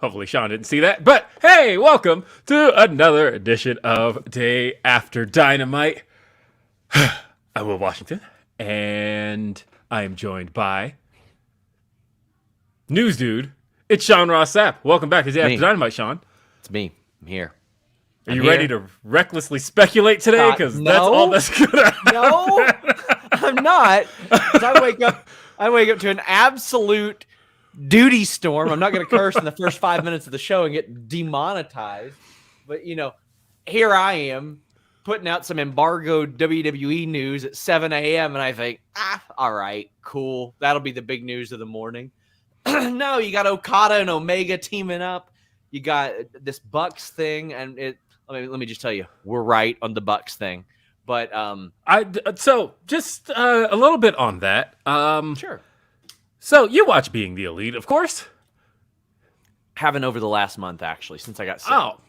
Hopefully Sean didn't see that. But hey, welcome to another edition of Day After Dynamite. I'm Will Washington, and I am joined by News Dude. It's Sean Ross Sapp. Welcome back to Day After Dynamite, Sean. It's me. I'm here. Are you ready to recklessly speculate today? Because that's all that's gonna happen. No, I'm not. 'Cause I wake up to an absolute duty storm. I'm not going to curse in the first 5 minutes of the show and get demonetized. But, here I am putting out some embargoed WWE news at 7 a.m. And I think, all right, cool. That'll be the big news of the morning. No, you got Okada and Omega teaming up. You got this Bucks thing. And let me just tell you, we're right on the Bucks thing. But so just a little bit on that. Sure. So you watch Being the Elite, of course. Haven't over the last month, actually, since I got sick. Oh,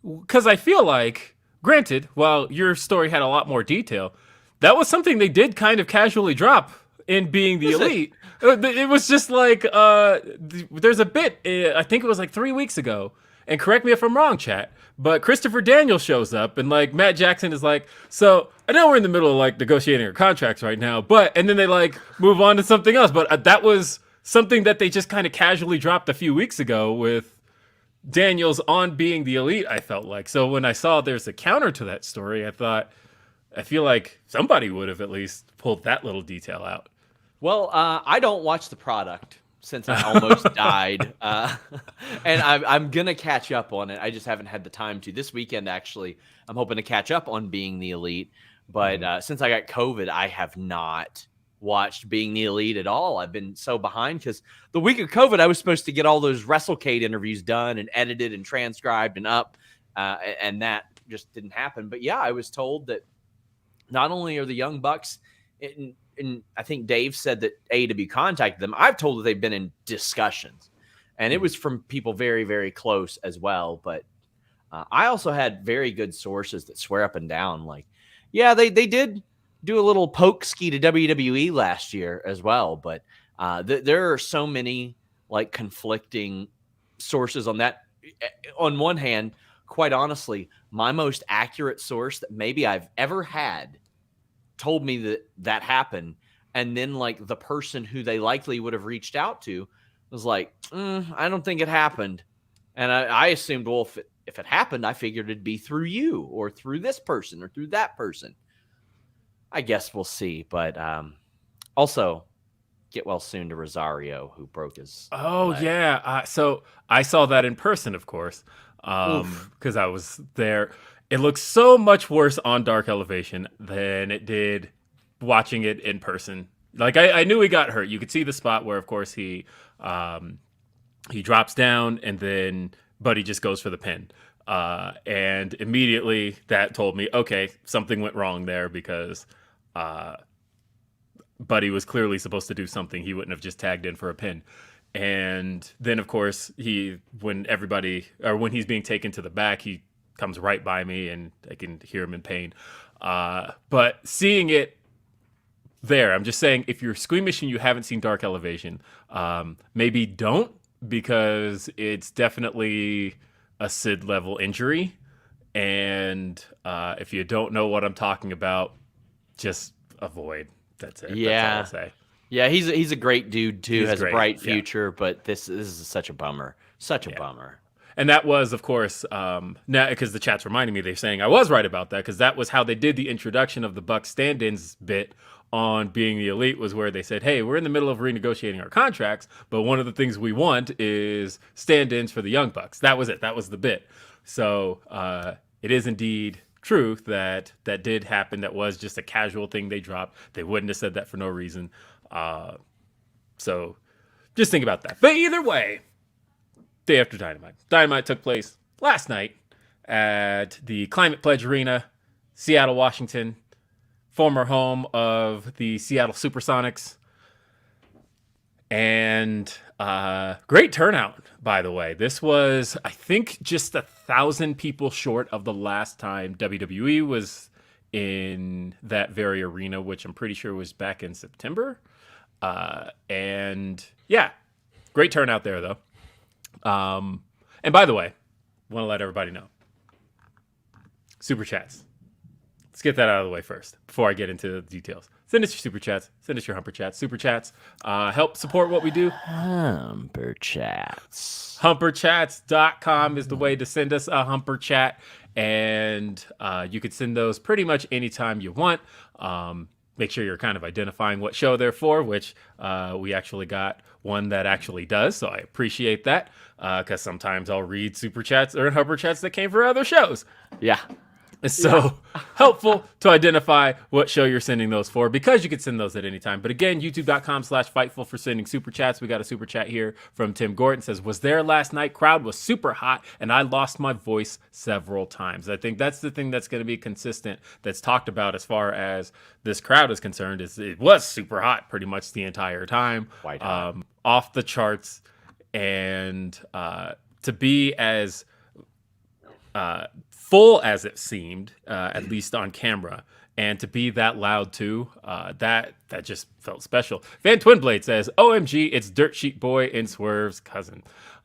because I feel like, granted, while your story had a lot more detail, that was something they did kind of casually drop in Being the Elite. It was just like, there's a bit, I think it was like 3 weeks ago, and correct me if I'm wrong, chat, but Christopher Daniels shows up, and like Matt Jackson is like, so I know we're in the middle of like negotiating our contracts right now, and then they like move on to something else. But that was something that they just kind of casually dropped a few weeks ago with Daniels on Being the Elite, I felt like. So when I saw there's a counter to that story, I feel like somebody would have at least pulled that little detail out. Well, I don't watch the product since I almost died. And I'm going to catch up on it. I just haven't had the time to. This weekend, actually, I'm hoping to catch up on Being the Elite. But since I got COVID, I have not watched Being the Elite at all. I've been so behind because the week of COVID, I was supposed to get all those WrestleCade interviews done and edited and transcribed and up. And that just didn't happen. But yeah, I was told that not only are the Young Bucks and I think Dave said that AEW contacted them. I've told that they've been in discussions, and it was from people very, very close as well. But I also had very good sources that swear up and down, like, yeah, they did do a little poke ski to WWE last year as well. But there are so many like conflicting sources on that. On one hand, quite honestly, my most accurate source that maybe I've ever had told me that happened, and then like the person who they likely would have reached out to was like, I don't think it happened. And I assumed, well, if it happened, I figured it'd be through you or through this person or through that person. I guess we'll see. But also, get well soon to Rosario, who broke his leg. Yeah. So I saw that in person, of course, because I was there. It looks so much worse on Dark Elevation than it did watching it in person. Like I knew he got hurt. You could see the spot where, of course, he drops down and then Buddy just goes for the pin. And immediately that told me, okay, something went wrong there because Buddy was clearly supposed to do something. He wouldn't have just tagged in for a pin. And then, of course, when he's being taken to the back, he comes right by me and I can hear him in pain. But seeing it there, I'm just saying, if you're squeamish and you haven't seen Dark Elevation, maybe don't, because it's definitely a Sid level injury. And if you don't know what I'm talking about, just avoid. That's it. Yeah. That's all I'll say. Yeah, he's a great dude too. Has great. A bright future, but this is such a bummer. Such a bummer. And that was, of course, now because the chat's reminding me, they're saying I was right about that, because that was how they did the introduction of the Bucks stand-ins bit on Being the Elite, was where they said, hey, we're in the middle of renegotiating our contracts, but one of the things we want is stand-ins for the Young Bucks. That was it. That was the bit. So it is indeed true that did happen. That was just a casual thing they dropped. They wouldn't have said that for no reason. So just think about that. But either way, Day After Dynamite. Dynamite took place last night at the Climate Pledge Arena, Seattle, Washington, former home of the Seattle Supersonics. And great turnout, by the way. This was, I think, just 1,000 people short of the last time WWE was in that very arena, which I'm pretty sure was back in September. And yeah, great turnout there though. And by the way, want to let everybody know, super chats. Let's get that out of the way first before I get into the details. Send us your super chats. Send us your humper chats. Super chats help support what we do. Humper chats. Humperchats.com is the way to send us a humper chat. And you can send those pretty much anytime you want. Make sure you're kind of identifying what show they're for, which we actually got one that actually does. So I appreciate that because sometimes I'll read super chats or humper chats that came for other shows. Yeah. It's so helpful to identify what show you're sending those for because you can send those at any time. But again, youtube.com/Fightful for sending super chats. We got a super chat here from Tim Gordon. Says, was there last night? Crowd was super hot and I lost my voice several times. I think that's the thing that's going to be consistent that's talked about as far as this crowd is concerned is it was super hot pretty much the entire time. White hot. Off the charts. And to be as full as it seemed, at least on camera, and to be that loud too, that just felt special. Van Twinblade says, "OMG, it's Dirt Sheet Boy and Swerve's cousin."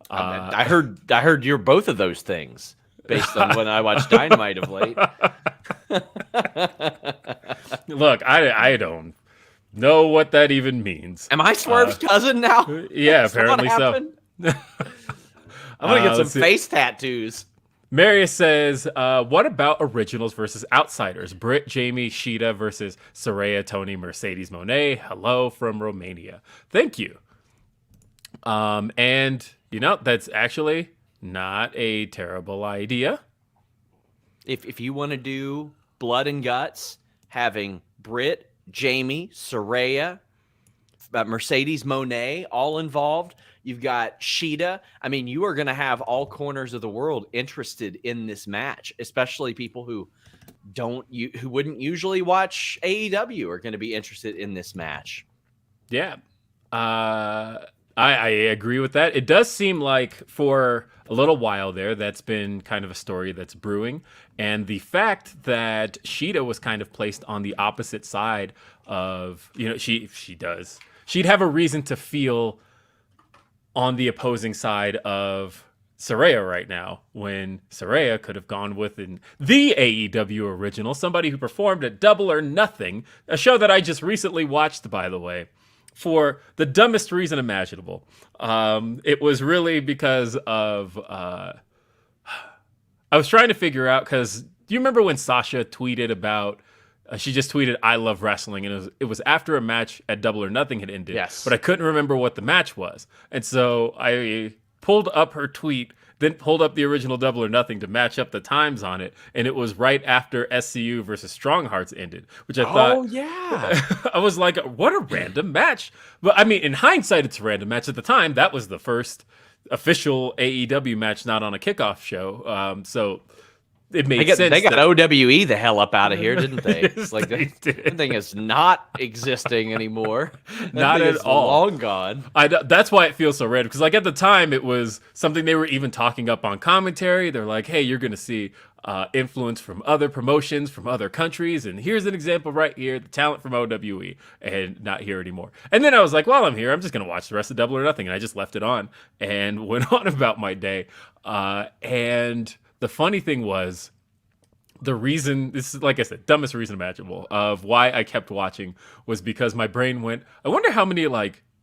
I heard you're both of those things based on when I watched Dynamite of late. Look, I don't know what that even means. Am I Swerve's cousin now? Yeah, apparently so. I'm gonna get some face tattoos. Marius says, what about originals versus outsiders? Britt, Jamie, Sheeta versus Saraya, Tony, Mercedes, Mone. Hello from Romania. Thank you. And, that's actually not a terrible idea. If you want to do blood and guts, having Britt, Jamie, Saraya, Mercedes, Mone all involved. You've got Sheeta. I mean, you are going to have all corners of the world interested in this match, especially people who wouldn't usually watch AEW are going to be interested in this match. Yeah. I agree with that. It does seem like for a little while there, that's been kind of a story that's brewing. And the fact that Sheeta was kind of placed on the opposite side of, she'd have a reason to feel on the opposing side of Saraya right now, when Saraya could have gone with the AEW original, somebody who performed at Double or Nothing, a show that I just recently watched, by the way, for the dumbest reason imaginable. It was really because of... I was trying to figure out, because do you remember when Sasha tweeted about... she just tweeted, "I love wrestling," and it was after a match at Double or Nothing had ended. Yes. But I couldn't remember what the match was. And so I pulled up her tweet, then pulled up the original Double or Nothing to match up the times on it. And it was right after SCU versus Strong Hearts ended, which I thought... Oh, yeah. I was like, what a random match. But I mean, in hindsight, it's a random match. At the time, that was the first official AEW match not on a kickoff show. So... it made sense. They got OWE the hell up out of here, didn't they? Yes, like they did. that thing is not existing anymore. Not at all. Long gone. That's why it feels so random. Because at the time, it was something they were even talking up on commentary. They're like, "Hey, you're going to see influence from other promotions, from other countries, and here's an example right here: the talent from OWE, and not here anymore." And then I was like, "Well, I'm here. I'm just going to watch the rest of Double or Nothing," and I just left it on and went on about my day. And the funny thing was, the reason, this is, like I said, dumbest reason imaginable of why I kept watching was because my brain went, I wonder how many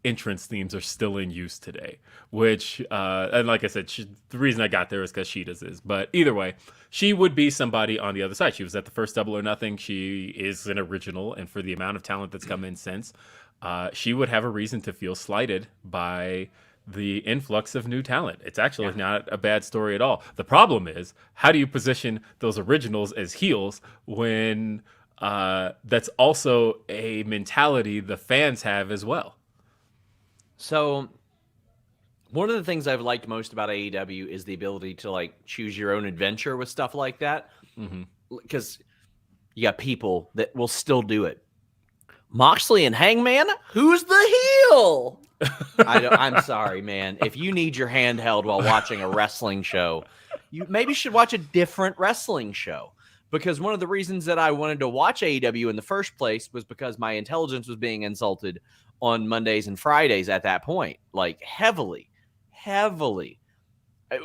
entrance themes are still in use today, which, and like I said, the reason I got there is because Sheeta's is, but either way, she would be somebody on the other side. She was at the first Double or Nothing. She is an original, and for the amount of talent that's come in since, she would have a reason to feel slighted by the influx of new talent. It's actually not a bad story at all. The problem is, how do you position those originals as heels when that's also a mentality the fans have as well? So one of the things I've liked most about AEW is the ability to choose your own adventure with stuff like that. Because you got people that will still do it. Moxley and Hangman, who's the heel? I'm sorry, man. If you need your hand held while watching a wrestling show, you maybe should watch a different wrestling show. Because one of the reasons that I wanted to watch AEW in the first place was because my intelligence was being insulted on Mondays and Fridays at that point, like heavily.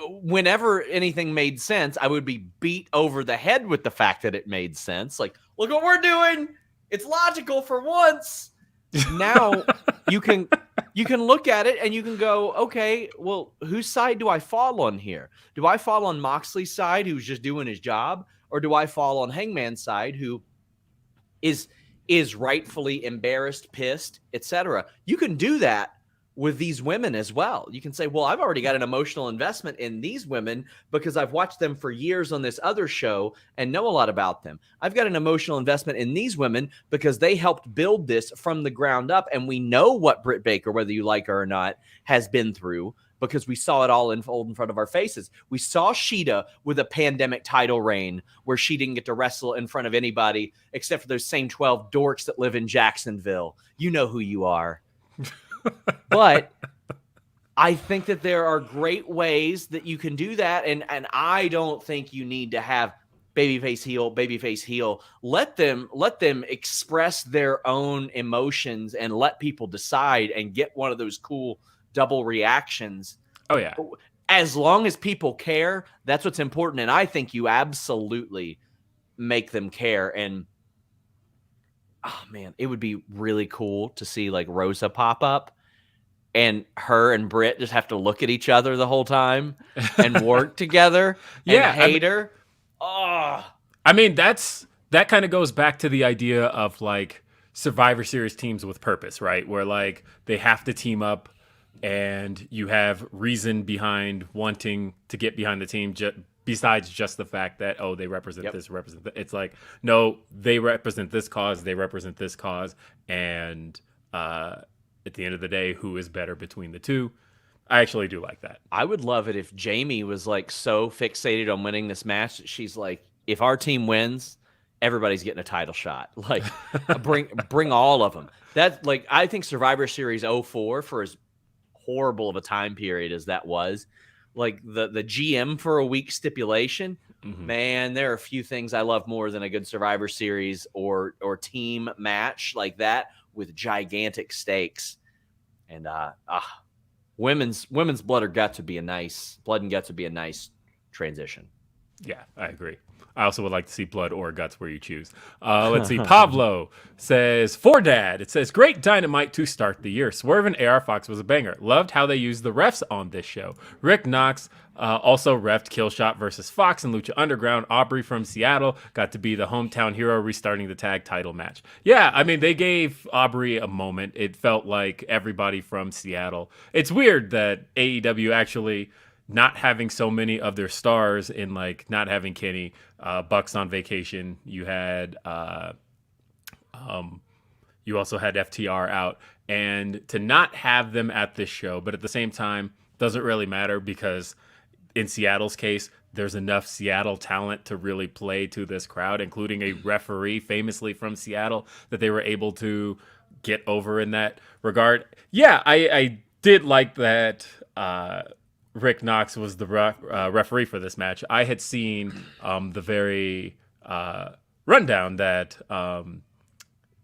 Whenever anything made sense, I would be beat over the head with the fact that it made sense. Like, look what we're doing. It's logical for once. Now you can look at it and you can go, okay, well, whose side do I fall on here? Do I fall on Moxley's side, who's just doing his job, or do I fall on Hangman's side, who is rightfully embarrassed, pissed, etc.? You can do that with these women as well. You can say, well, I've already got an emotional investment in these women because I've watched them for years on this other show and know a lot about them. I've got an emotional investment in these women because they helped build this from the ground up. And we know what Britt Baker, whether you like her or not, has been through because we saw it all unfold in front of our faces. We saw Sheeta with a pandemic title reign where she didn't get to wrestle in front of anybody except for those same 12 dorks that live in Jacksonville. You know who you are. But I think that there are great ways that you can do that. And I don't think you need to have babyface heel. Let them express their own emotions and let people decide and get one of those cool double reactions. Oh, yeah. As long as people care, that's what's important. And I think you absolutely make them care. And oh man, it would be really cool to see like Rosa pop up and her and Britt just have to look at each other the whole time and work together and hate her. Oh, I mean, that kind of goes back to the idea of like Survivor Series teams with purpose, right? Where like they have to team up and you have reason behind wanting to get behind the team besides just the fact that, oh, they represent this, represent that. It's like, no, they represent this cause, and at the end of the day, who is better between the two? I actually do like that. I would love it if Jamie was like so fixated on winning this match that she's like, if our team wins, everybody's getting a title shot. Like, bring all of them. That's like, I think Survivor Series 04, for as horrible of a time period as that was, like the GM for a week stipulation, man, there are a few things I love more than a good Survivor Series or team match like that with gigantic stakes. And women's blood and guts would be a nice transition. Yeah, I agree. I also would like to see blood or guts where you choose. Let's see. Pablo says, for Dad, it says, great Dynamite to start the year. Swerve and AR Fox was a banger. Loved how they used the refs on this show. Rick Knox also refed Killshot versus Fox and Lucha Underground. Aubrey from Seattle got to be the hometown hero restarting the tag title match. Yeah, I mean, they gave Aubrey a moment. It felt like everybody from Seattle. It's weird that AEW actually not having so many of their stars in, like, not having Kenny, Bucks on vacation. You had, you also had FTR out, and to not have them at this show, but at the same time, doesn't really matter because in Seattle's case, there's enough Seattle talent to really play to this crowd, including a referee famously from Seattle that they were able to get over in that regard. Yeah, I did like that, Rick Knox was the referee for this match. I had seen the very rundown that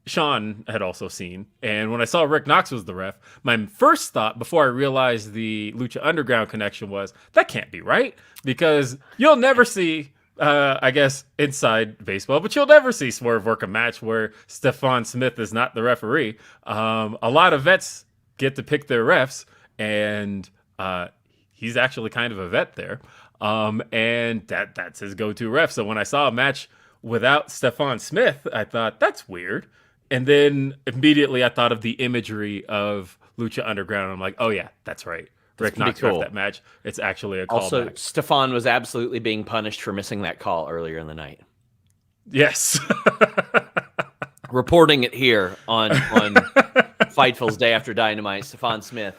Sean had also seen. And when I saw Rick Knox was the ref, my first thought before I realized the Lucha Underground connection was, that can't be right. Because you'll never see, I guess, inside baseball, but you'll never see Swerve work a match where Stephon Smith is not the referee. A lot of vets get to pick their refs, and he's actually kind of a vet there. And that's his go-to ref. So when I saw a match without Stephon Smith, I thought, that's weird. And then immediately I thought of the imagery of Lucha Underground. I'm like, oh yeah, that's right. Rick Knox ref that match. It's actually a callback. Also, Stephon was absolutely being punished for missing that call earlier in the night. Yes. Reporting it here on Fightful's Day After Dynamite, Stephon Smith.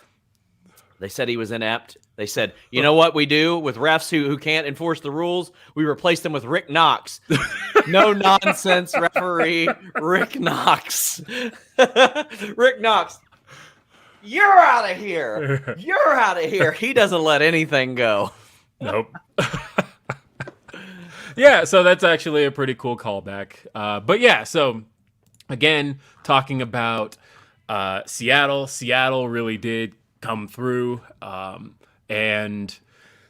They said he was inept. They said, you know what we do with refs who can't enforce the rules? We replace them with Rick Knox. No nonsense referee, Rick Knox. Rick Knox, you're out of here. You're out of here. He doesn't let anything go. Nope. Yeah, so that's actually a pretty cool callback. But yeah, so again, talking about Seattle really did come through, and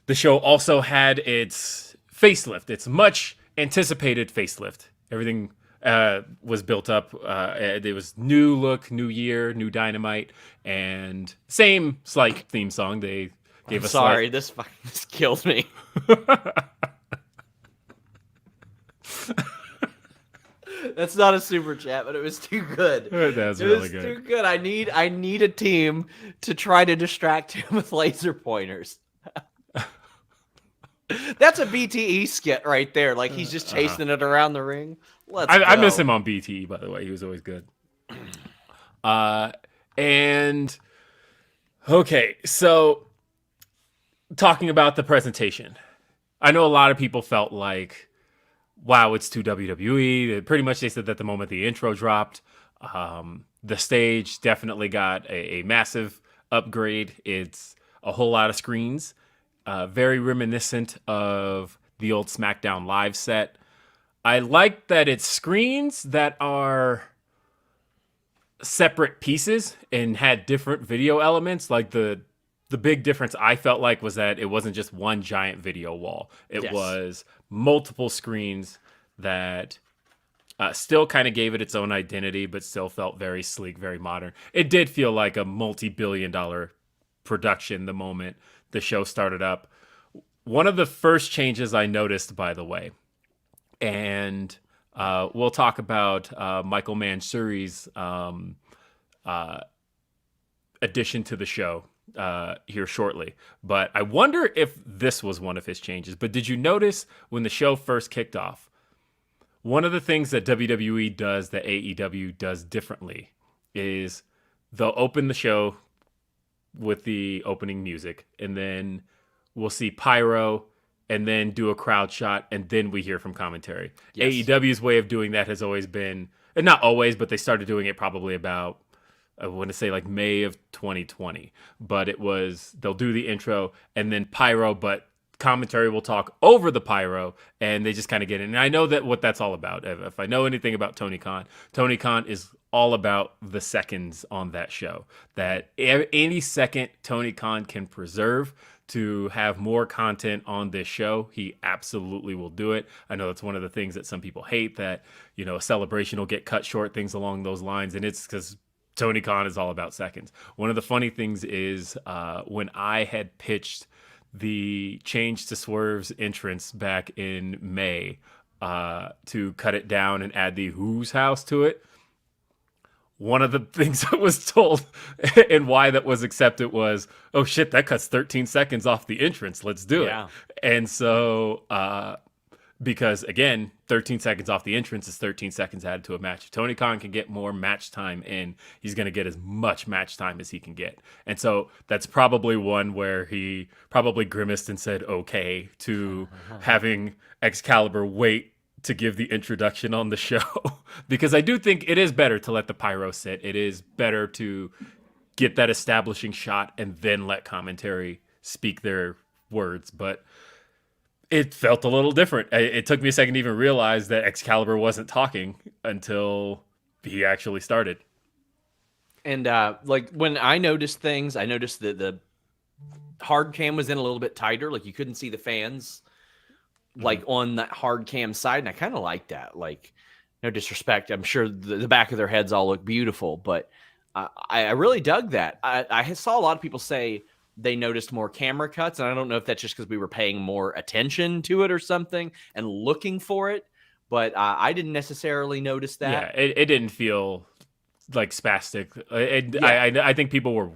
the show also had its facelift, its much anticipated facelift. Everything was built up. It was new look, new year, new Dynamite, and same slight theme song. They gave us. Sorry, this killed me. That's not a super chat, but it was too good. That's really good. Too good. I need a team to try to distract him with laser pointers. That's a BTE skit right there. Like he's just chasing it around the ring. I miss him on BTE, by the way. He was always good. And okay, so talking about the presentation, I know a lot of people felt like, wow, it's too WWE. Pretty much they said that the moment the intro dropped, the stage definitely got a massive upgrade. It's a whole lot of screens, very reminiscent of the old SmackDown Live set. I like that it's screens that are separate pieces and had different video elements. Like the big difference I felt like was that it wasn't just one giant video wall. It was multiple screens that still kind of gave it its own identity, but still felt very sleek, very modern. It did feel like a multi-billion-dollar production the moment the show started up. One of the first changes I noticed, by the way, and we'll talk about Michael Mansouri's addition to the show here shortly. But I wonder if this was one of his changes. But did you notice when the show first kicked off, one of the things that WWE does that AEW does differently is they'll open the show with the opening music, and then we'll see pyro, and then do a crowd shot, and then we hear from commentary. Yes. AEW's way of doing that has always been, and not always, but they started doing it probably about, I want to say like May of 2020. But it was, they'll do the intro, and then pyro, but commentary will talk over the pyro, and they just kind of get in. And I know that what that's all about. If I know anything about Tony Khan is all about the seconds on that show. That any second Tony Khan can preserve to have more content on this show, he absolutely will do it. I know that's one of the things that some people hate, that, you know, a celebration will get cut short, things along those lines, and it's because Tony Khan is all about seconds. One of the funny things is when I had pitched the change to Swerve's entrance back in May to cut it down and add the Who's House to it, one of the things I was told and why that was accepted was, oh shit, that cuts 13 seconds off the entrance. Let's do it. And so, because again, 13 seconds off the entrance is 13 seconds added to a match. If Tony Khan can get more match time in, he's going to get as much match time as he can get. And so that's probably one where he probably grimaced and said okay to having Excalibur wait to give the introduction on the show, because I do think it is better to let the pyro sit. It is better to get that establishing shot and then let commentary speak their words. But it felt a little different. It took me a second to even realize that Excalibur wasn't talking until he actually started. And like when I noticed things, I noticed that the hard cam was in a little bit tighter. Like you couldn't see the fans like on that hard cam side, and I kind of like that. Like, no disrespect, I'm sure the back of their heads all look beautiful, but I really dug that. I saw a lot of people say they noticed more camera cuts, and I don't know if that's just because we were paying more attention to it or something and looking for it, but I didn't necessarily notice that. Yeah, it didn't feel like spastic. I think people were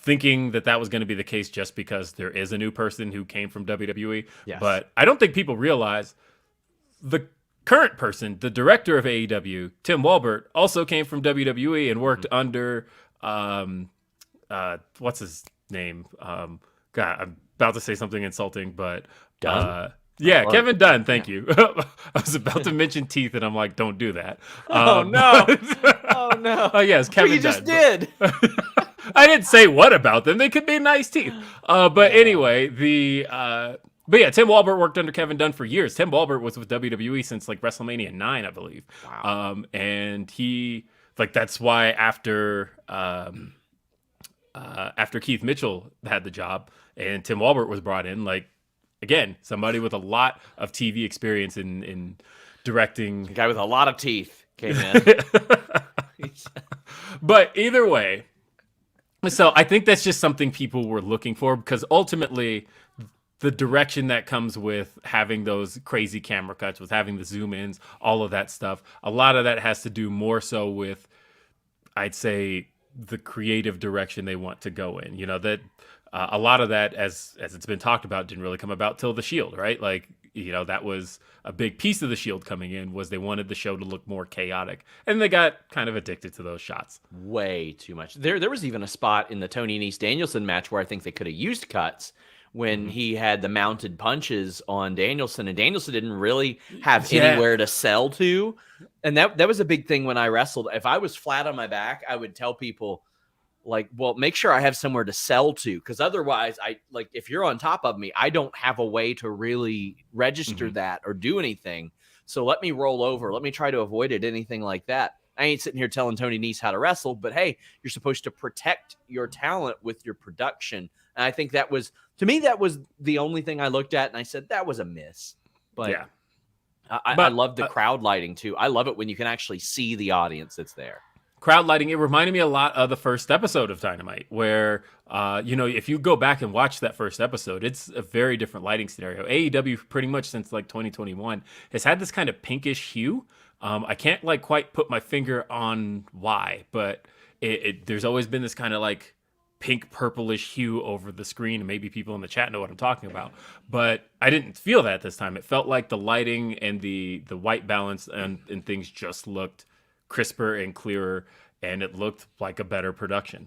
thinking that was going to be the case just because there is a new person who came from WWE. Yes. But I don't think people realize the current person, the director of AEW, Tim Walbert, also came from WWE and worked under, what's his name? God, I'm about to say something insulting, but Kevin Dunn. Thank you. I was about to mention teeth, and I'm like, don't do that. Oh no! Oh no! Oh yes, Kevin. But you just did. I didn't say what about them. They could be nice teeth. But anyway, but yeah, Tim Walbert worked under Kevin Dunn for years. Tim Walbert was with WWE since like WrestleMania 9, I believe. Wow. And he Like that's why after Keith Mitchell had the job and Tim Walbert was brought in, like again, somebody with a lot of TV experience in directing. A guy with a lot of teeth came in. But either way, so I think that's just something people were looking for because ultimately the direction that comes with having those crazy camera cuts, with having the zoom ins, all of that stuff, a lot of that has to do more so with, I'd say, the creative direction they want to go in. You know, that a lot of that, as it's been talked about, didn't really come about till The Shield, right? Like, you know, that was a big piece of The Shield coming in, was they wanted the show to look more chaotic, and they got kind of addicted to those shots. Way too much. There was even a spot in the Tony Nese Danielson match where I think they could have used cuts when he had the mounted punches on Danielson, and Danielson didn't really have anywhere to sell to. And that was a big thing when I wrestled. If I was flat on my back, I would tell people, like, well, make sure I have somewhere to sell to, because otherwise, if you're on top of me, I don't have a way to really register that or do anything. So let me roll over. Let me try to avoid it, anything like that. I ain't sitting here telling Tony Nese how to wrestle, but hey, you're supposed to protect your talent with your production. And I think that was, to me, that was the only thing I looked at, and I said that was a miss. But yeah, I love the crowd lighting too. I love it when you can actually see the audience that's there. Crowd lighting, it reminded me a lot of the first episode of Dynamite, where, you know, if you go back and watch that first episode, it's a very different lighting scenario. AEW, pretty much since like 2021, has had this kind of pinkish hue. I can't like quite put my finger on why, but there's always been this kind of like pink purplish hue over the screen, and maybe people in the chat know what I'm talking about, but I didn't feel that this time. It felt like the lighting and the white balance and things just looked crisper and clearer, and it looked like a better production.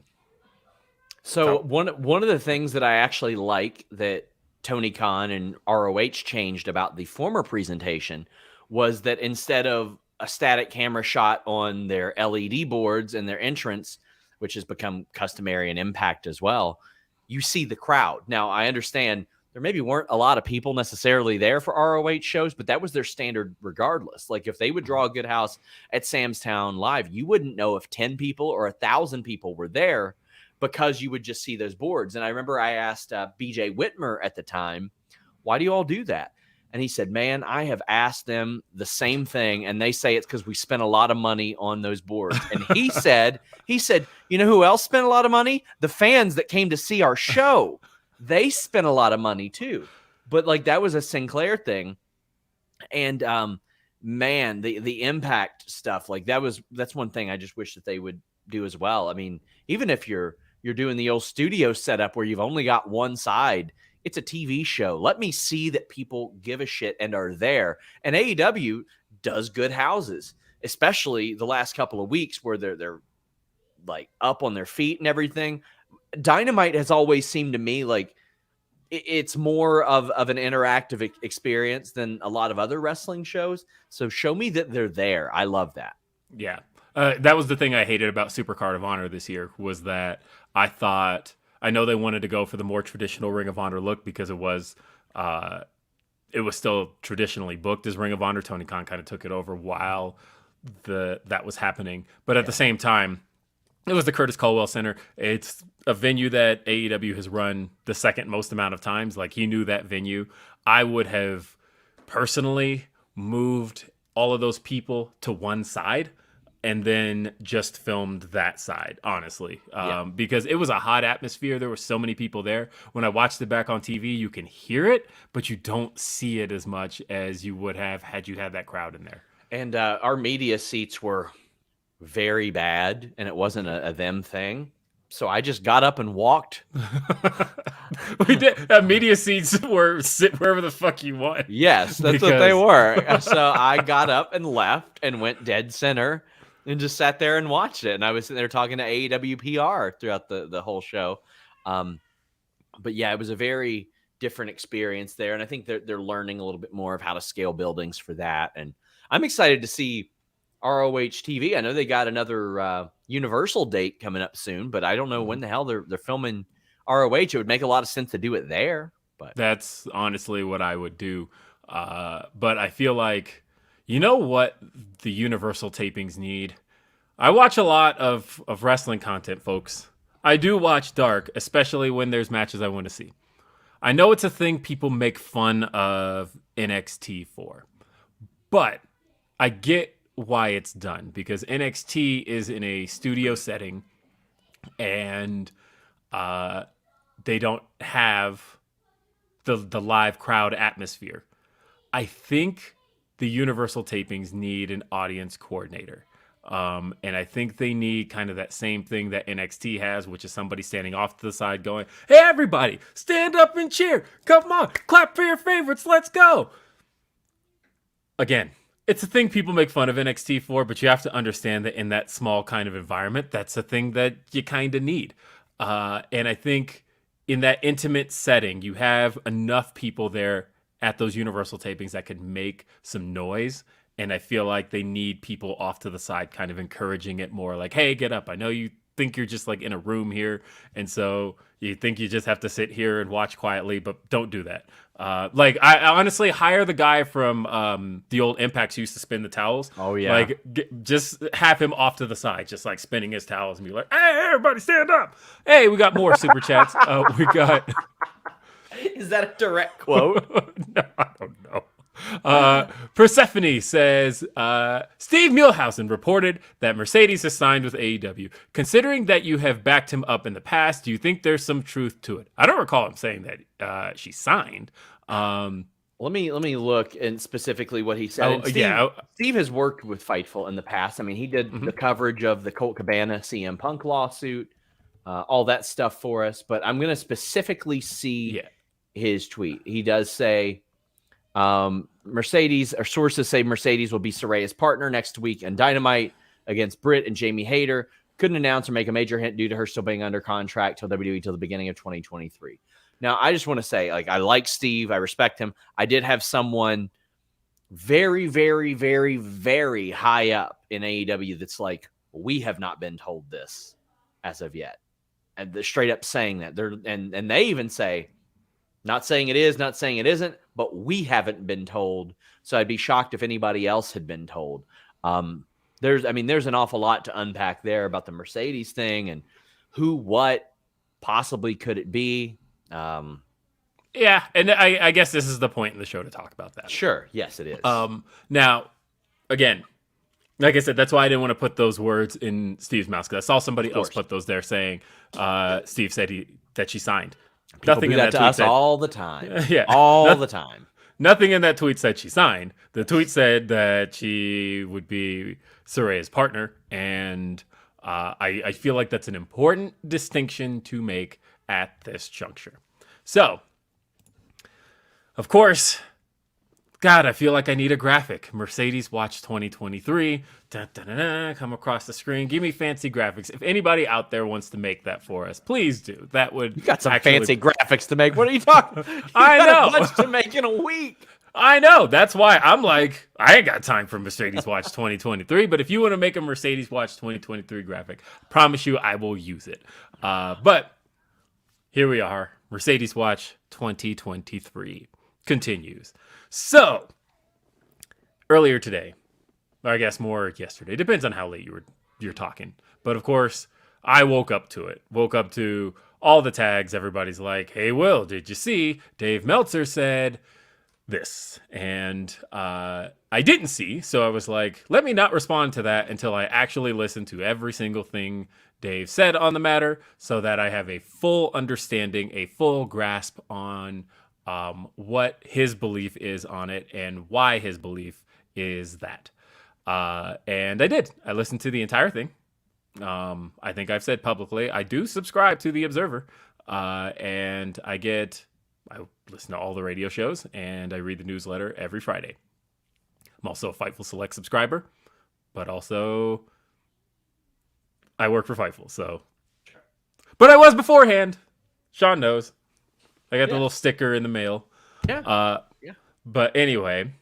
So one of the things that I actually like that Tony Khan and ROH changed about the former presentation was that instead of a static camera shot on their LED boards and their entrance, which has become customary in Impact as well, you see the crowd. Now, I understand there maybe weren't a lot of people necessarily there for ROH shows, but that was their standard regardless. Like if they would draw a good house at Sam's Town Live, you wouldn't know if 10 people or 1,000 people were there because you would just see those boards. And I remember I asked BJ Whitmer at the time, why do you all do that? And he said, man, I have asked them the same thing, and they say it's because we spent a lot of money on those boards. And he said, you know who else spent a lot of money? The fans that came to see our show. They spent a lot of money too. But like that was a Sinclair thing. And man, the Impact stuff, like that's one thing I just wish that they would do as well. I mean, even if you're doing the old studio setup where you've only got one side, it's a TV show. Let me see that people give a shit and are there. And AEW does good houses, especially the last couple of weeks where they're like up on their feet and everything. Dynamite has always seemed to me like it's more of an interactive experience than a lot of other wrestling shows. So show me that they're there. I love that. Yeah. That was the thing I hated about Supercard of Honor this year, was that I know they wanted to go for the more traditional Ring of Honor look because it was still traditionally booked as Ring of Honor. Tony Khan kind of took it over while that was happening. But at the same time, it was the Curtis Caldwell Center. It's a venue that AEW has run the second most amount of times. Like, he knew that venue. I would have personally moved all of those people to one side and then just filmed that side, honestly. Because it was a hot atmosphere. There were so many people there. When I watched it back on TV, you can hear it, but you don't see it as much as you would have had you had that crowd in there. And our media seats were very bad, and it wasn't a them thing. So I just got up and walked. We did. Media seats were sit wherever the fuck you want. Yes, that's what they were. So I got up and left and went dead center and just sat there and watched it. And I was sitting there talking to AEW PR throughout the whole show. But yeah, it was a very different experience there. And I think they're learning a little bit more of how to scale buildings for that. And I'm excited to see ROH TV. I know they got another Universal date coming up soon, but I don't know when the hell they're filming ROH. It would make a lot of sense to do it there. But that's honestly what I would do. But I feel like, you know what the Universal tapings need? I watch a lot of wrestling content, folks. I do watch Dark, especially when there's matches I want to see. I know it's a thing people make fun of NXT for, but I get why it's done because NXT is in a studio setting and they don't have the live crowd atmosphere. I think the Universal tapings need an audience coordinator. And I think they need kind of that same thing that NXT has, which is somebody standing off to the side going, hey, everybody, stand up and cheer. Come on, clap for your favorites. Let's go. Again, it's a thing people make fun of NXT for, but you have to understand that in that small kind of environment, that's a thing that you kind of need. And I think in that intimate setting, you have enough people there at those Universal tapings that could make some noise. And I feel like they need people off to the side kind of encouraging it more like, hey, get up. I know you think you're just like in a room here. And so you think you just have to sit here and watch quietly, but don't do that. Like I honestly hire the guy from the old Impacts who used to spin the towels. Oh, yeah. Like just have him off to the side, just like spinning his towels and be like, hey, everybody stand up. Hey, we got more super chats. We got... Is that a direct quote? No, I don't know. Persephone says, Steve Muehlhausen reported that Mercedes has signed with AEW. Considering that you have backed him up in the past, do you think there's some truth to it? I don't recall him saying that she signed. Let me look and specifically what he said. Steve has worked with Fightful in the past. I mean, he did the coverage of the Colt Cabana CM Punk lawsuit, all that stuff for us. But I'm going to specifically see his tweet. He does say, Mercedes, or sources say Mercedes will be Saraya's partner next week in Dynamite against Britt and Jamie Hayter. Couldn't announce or make a major hint due to her still being under contract till WWE till the beginning of 2023. Now, I just want to say, like, I like Steve. I respect him. I did have someone very, very, very, very high up in AEW that's like, we have not been told this as of yet. And they're straight up saying that. And they even say, not saying it is, not saying it isn't, but we haven't been told. So I'd be shocked if anybody else had been told. There's an awful lot to unpack there about the Mercedes thing and who, what possibly could it be. Yeah, and I guess this is the point in the show to talk about that. Sure, yes, it is. Now, again, like I said, that's why I didn't want to put those words in Steve's mouth, because I saw somebody else put those there saying Steve said that she signed. People nothing do that in that to tweet us said, all the time. Yeah, all the time. Nothing in that tweet said she signed. The tweet said that she would be Saraya's partner, and I feel like that's an important distinction to make at this juncture. So, of course, God, I feel like I need a graphic. Mercedes Watch 2023. Come across the screen. Give me fancy graphics. If anybody out there wants to make that for us, please do. That would. You got some fancy graphics to make. What are you talking? I know. A bunch to make in a week. I know. That's why I'm like, I ain't got time for Mercedes Watch 2023. But if you want to make a Mercedes Watch 2023 graphic, I promise you I will use it. But here we are. Mercedes Watch 2023 continues. So, earlier today, or I guess more yesterday, depends on how late you're talking. But of course, I woke up to it. Woke up to all the tags. Everybody's like, hey, Will, did you see Dave Meltzer said this? And I didn't see, so I was like, let me not respond to that until I actually listen to every single thing Dave said on the matter so that I have a full understanding, a full grasp on what his belief is on it and why his belief is that. And I did. I listened to the entire thing. I think I've said publicly, I do subscribe to The Observer. And I listen to all the radio shows and I read the newsletter every Friday. I'm also a Fightful Select subscriber, but also I work for Fightful, so. But I was beforehand. Sean knows. I got the little sticker in the mail. Yeah. But anyway,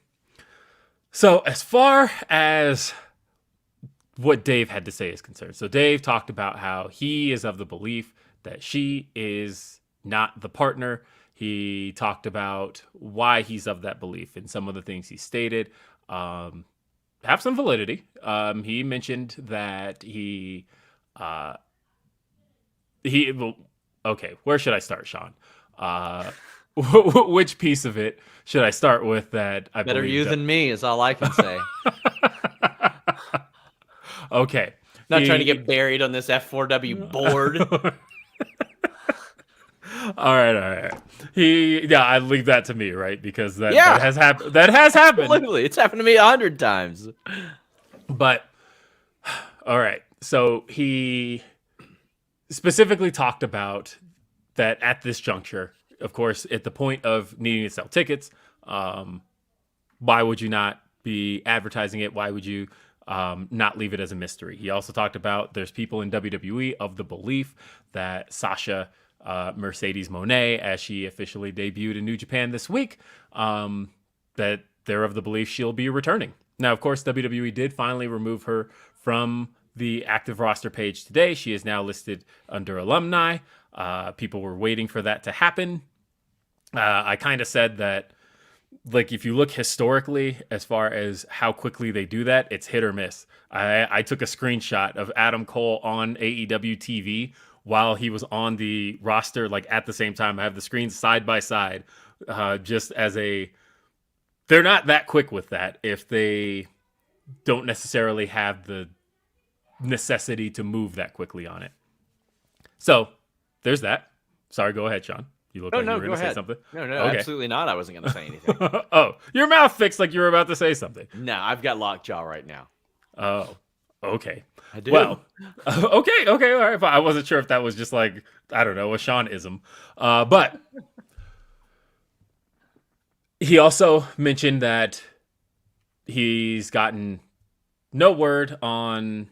so as far as what Dave had to say is concerned, so Dave talked about how he is of the belief that she is not the partner. He talked about why he's of that belief and some of the things he stated. have some validity. He mentioned that well, okay, where should I start, Sean? Which piece of it should I start with that I Better believe you than me is all I can say. Okay. Not trying to get buried on this F4W board. All right. I leave that to me, right? Because that has happened. Absolutely. It's happened to me 100 times. But all right. So he specifically talked about that at this juncture, of course, at the point of needing to sell tickets, why would you not be advertising it? Why would you not leave it as a mystery? He also talked about there's people in WWE of the belief that Sasha Mercedes Mone, as she officially debuted in New Japan this week, that they're of the belief she'll be returning. Now, of course, WWE did finally remove her from the active roster page today. She is now listed under alumni. People were waiting for that to happen. I kind of said that, like, if you look historically as far as how quickly they do that, it's hit or miss. I took a screenshot of Adam Cole on AEW TV while he was on the roster, like at the same time. I have the screens side by side, just as they're not that quick with that if they don't necessarily have the necessity to move that quickly on it. So there's that. Sorry, go ahead, Sean. You look like you were going to say something. No, okay. Absolutely not. I wasn't going to say anything. Oh, your mouth fixed like you were about to say something. No, I've got lockjaw right now. Oh, okay. I do. Well, okay, all right. I wasn't sure if that was just like, I don't know, a Sean-ism. But he also mentioned that he's gotten no word on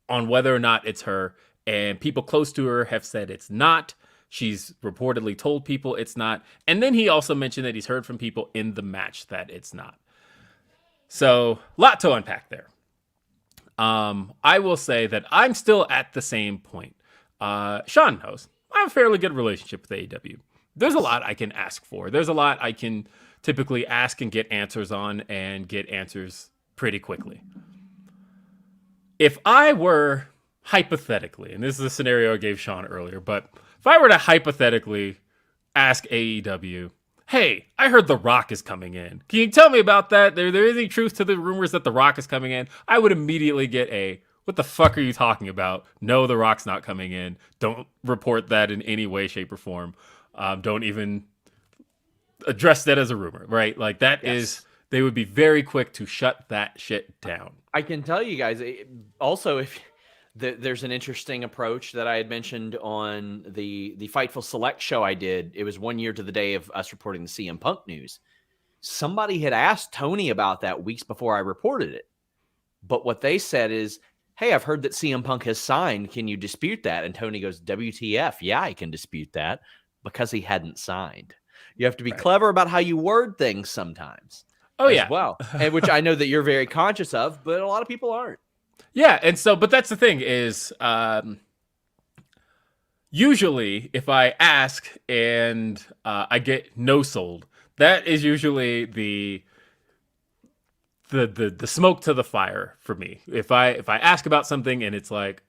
whether or not it's her, and people close to her have said it's not. She's reportedly told people it's not. And then he also mentioned that he's heard from people in the match that it's not. So, a lot to unpack there. I will say that I'm still at the same point. Sean knows I have a fairly good relationship with AEW. There's a lot I can ask for. There's a lot I can typically ask and get answers on, and get answers pretty quickly. If I were hypothetically, and this is a scenario I gave Sean earlier, but if I were to hypothetically ask AEW, hey, I heard The Rock is coming in. Can you tell me about that? There is any truth to the rumors that The Rock is coming in? I would immediately get what the fuck are you talking about? No, The Rock's not coming in. Don't report that in any way, shape, or form. Don't even address that as a rumor, right? Like that is, they would be very quick to shut that shit down. I can tell you guys also, if there's an interesting approach that I had mentioned on the Fightful Select show I did. It was 1 year to the day of us reporting the CM Punk news. Somebody had asked Tony about that weeks before I reported it. But what they said is, hey, I've heard that CM Punk has signed. Can you dispute that? And Tony goes, WTF? Yeah, I can dispute that, because he hadn't signed. You have to be clever about how you word things sometimes. Oh, yeah. Well, and which I know that you're very conscious of, but a lot of people aren't. Yeah, and so, but that's the thing is, usually if I ask and I get no sold, that is usually the smoke to the fire for me. If I ask about something and it's like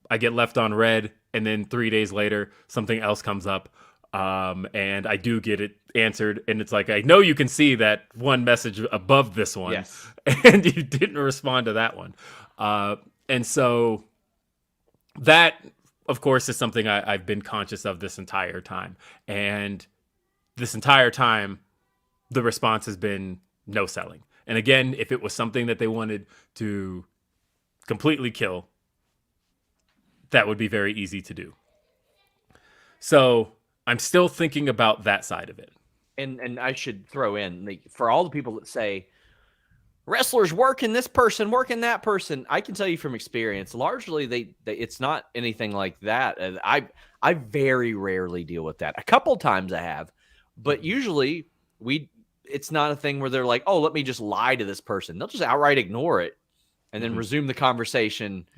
I get left on red, and then 3 days later something else comes up, and I do get it answered, and it's like, I know you can see that one message above this one, yes, and you didn't respond to that one. And so that, of course, is something I've been conscious of this entire time. And this entire time, the response has been no selling. And again, if it was something that they wanted to completely kill, that would be very easy to do. So I'm still thinking about that side of it. And I should throw in, like, for all the people that say, wrestlers working this person, working that person, I can tell you from experience, largely they it's not anything like that. I very rarely deal with that. A couple times I have, but usually it's not a thing where they're like, oh, let me just lie to this person. They'll just outright ignore it and then resume the conversation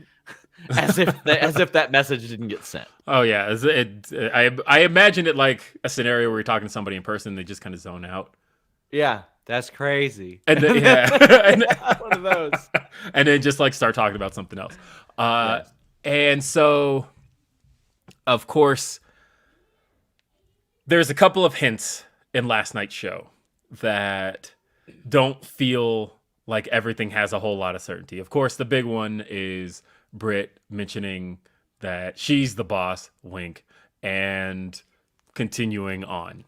as if that message didn't get sent. Oh yeah, I imagine it like a scenario where you're talking to somebody in person, and they just kind of zone out. Yeah, that's crazy. And then, One of those. and then just like start talking about something else. Yes. And so, of course, there's a couple of hints in last night's show that don't feel like everything has a whole lot of certainty. Of course, the big one is Britt mentioning that she's the boss, wink, and continuing on.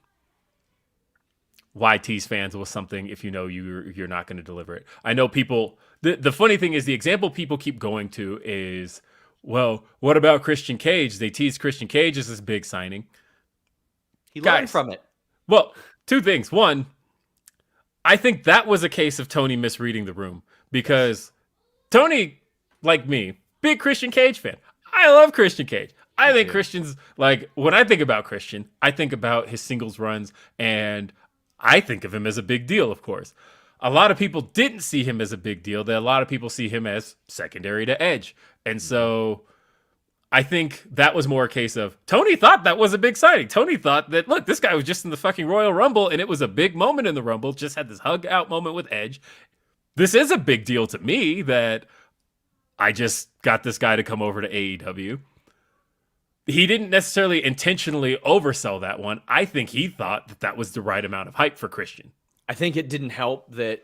Why tease fans with something if you know you're not going to deliver it? I know people. The funny thing is the example people keep going to is, well, what about Christian Cage? They teased Christian Cage as this big signing. He learned from it. Well, two things. One, I think that was a case of Tony misreading the room because Tony, like me, big Christian Cage fan. I love Christian Cage. I think Christian's like, when I think about Christian, I think about his singles runs and I think of him as a big deal, of course. A lot of people didn't see him as a big deal. A lot of people see him as secondary to Edge. And so I think that was more a case of Tony thought that was a big signing. Tony thought that, look, this guy was just in the fucking Royal Rumble and it was a big moment in the Rumble, just had this hug out moment with Edge. This is a big deal to me that I just got this guy to come over to AEW. He didn't necessarily intentionally oversell that one. I think he thought that that was the right amount of hype for Christian. I think it didn't help that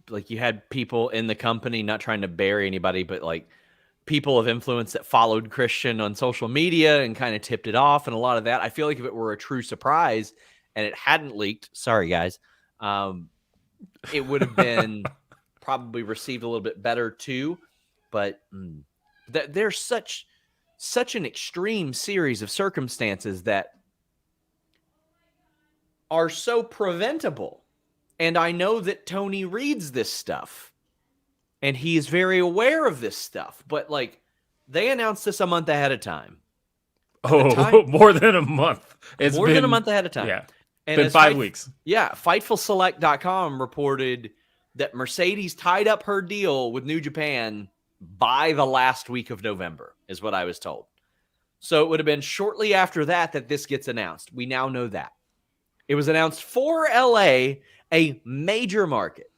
like you had people in the company, not trying to bury anybody, but like people of influence that followed Christian on social media and kind of tipped it off. And a lot of that, I feel like if it were a true surprise and it hadn't leaked, sorry guys, it would have been probably received a little bit better too. But there's such an extreme series of circumstances that are so preventable. And I know that Tony reads this stuff and he is very aware of this stuff, but like they announced this a month ahead of time. More than a month. It's more than a month ahead of time. Yeah. And been 5 weeks. Yeah. FightfulSelect.com reported that Mercedes tied up her deal with New Japan by the last week of November, is what I was told. So it would have been shortly after that this gets announced. We now know that. It was announced for LA, a major market.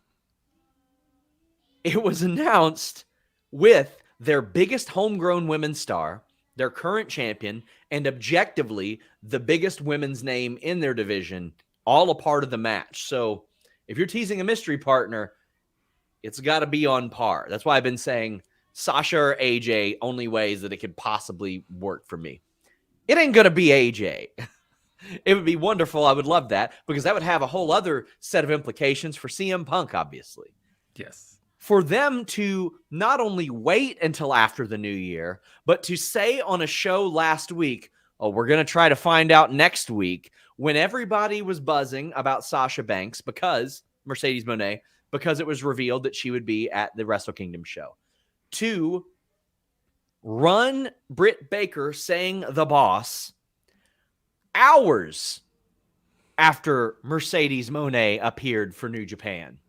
It was announced with their biggest homegrown women's star, their current champion, and objectively the biggest women's name in their division, all a part of the match. So if you're teasing a mystery partner, it's got to be on par. That's why I've been saying Sasha or AJ, only ways that it could possibly work for me. It ain't going to be AJ. It would be wonderful. I would love that because that would have a whole other set of implications for CM Punk, obviously. Yes. For them to not only wait until after the new year, but to say on a show last week, oh, we're going to try to find out next week, when everybody was buzzing about Sasha Banks because Mercedes Mone, because it was revealed that she would be at the Wrestle Kingdom show. To run Britt Baker saying the boss hours after Mercedes Mone appeared for New Japan.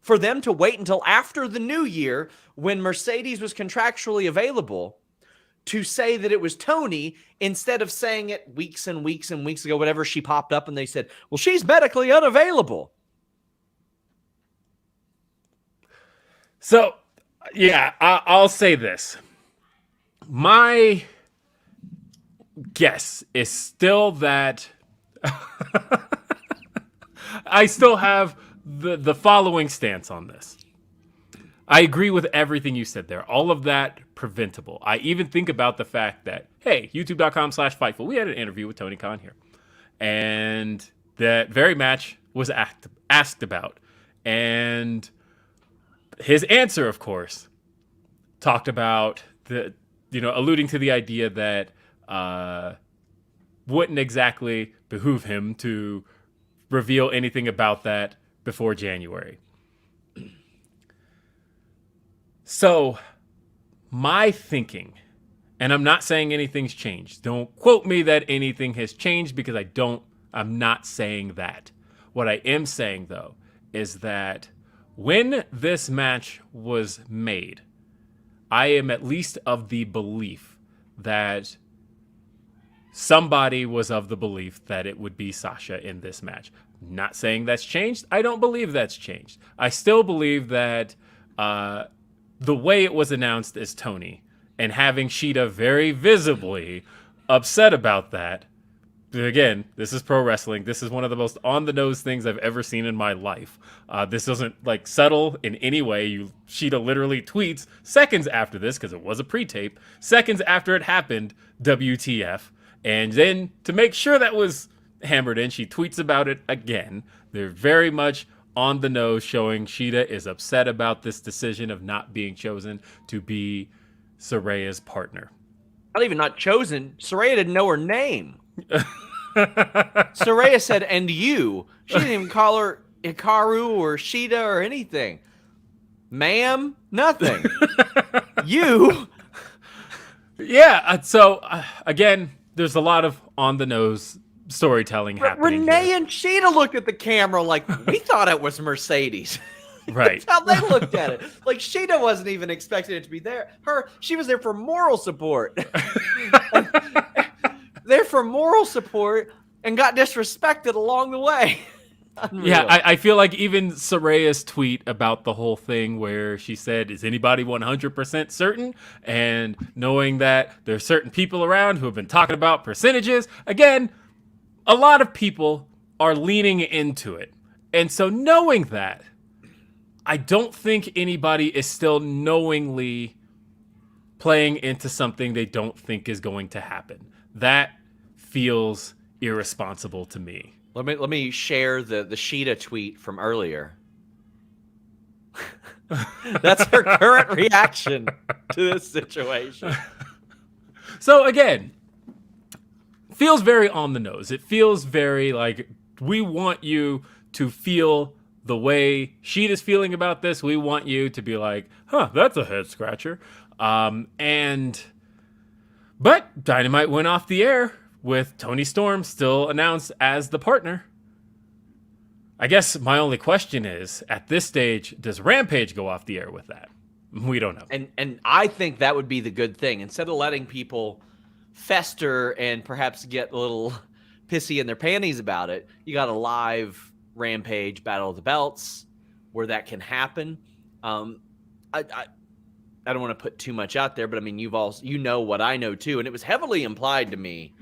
For them to wait until after the new year when Mercedes was contractually available to say that it was Tony instead of saying it weeks and weeks and weeks ago, whenever she popped up and they said, well, she's medically unavailable. So, yeah, I'll say this. My guess is still that I still have the following stance on this. I agree with everything you said there. All of that preventable. I even think about the fact that, hey, youtube.com/Fightful, we had an interview with Tony Khan here. And that very match was asked about. And his answer, of course, talked about alluding to the idea that wouldn't exactly behoove him to reveal anything about that before January. So, my thinking, and I'm not saying anything's changed. Don't quote me that anything has changed because I'm not saying that. What I am saying, though, is that when this match was made, I am at least of the belief that somebody was of the belief that it would be Sasha in this match. Not saying that's changed. I don't believe that's changed. I still believe that the way it was announced as Tony and having Shida very visibly upset about that. Again, this is pro wrestling. This is one of the most on-the-nose things I've ever seen in my life. This doesn't like settle in any way. Shida literally tweets seconds after this, because it was a pre-tape, seconds after it happened, WTF. And then to make sure that was hammered in, she tweets about it again. They're very much on the nose, showing Shida is upset about this decision of not being chosen to be Saraya's partner. Not even not chosen. Saraya didn't know her name. Saraya said, "And you." She didn't even call her Hikaru or Shida or anything. Ma'am, nothing. You. Yeah. So again, there's a lot of on the nose storytelling happening. Renee here. and Shida looked at the camera like we thought it was Mercedes. Right. That's how they looked at it. Like Shida wasn't even expecting it to be there. She was there for moral support. There for moral support and got disrespected along the way. Unreal. Yeah, I feel like even Saraya's tweet about the whole thing where she said, is anybody 100% certain? And knowing that there's certain people around who have been talking about percentages. Again, a lot of people are leaning into it. And so knowing that, I don't think anybody is still knowingly playing into something they don't think is going to happen. That feels irresponsible to me. Let me share the Shida tweet from earlier. That's her current reaction to this situation. So again, feels very on the nose. It feels very like we want you to feel the way Shida's feeling about this. We want you to be like, huh, that's a head scratcher. But Dynamite went off the air with Toni Storm still announced as the partner. I guess my only question is, at this stage, does Rampage go off the air with that? We don't know. And I think that would be the good thing. Instead of letting people fester and perhaps get a little pissy in their panties about it, you got a live Rampage Battle of the Belts where that can happen. I don't want to put too much out there, but I mean, you know what I know too. And it was heavily implied to me,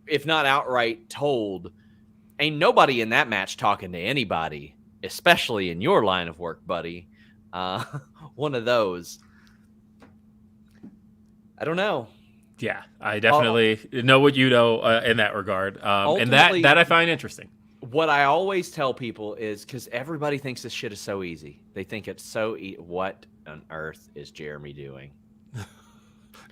if not outright told, ain't nobody in that match talking to anybody, especially in your line of work, buddy. One of those. I don't know. Yeah, I definitely know what you know in that regard. And that I find interesting. What I always tell people is, because everybody thinks this shit is so easy. They think it's so what on earth is Jeremy doing?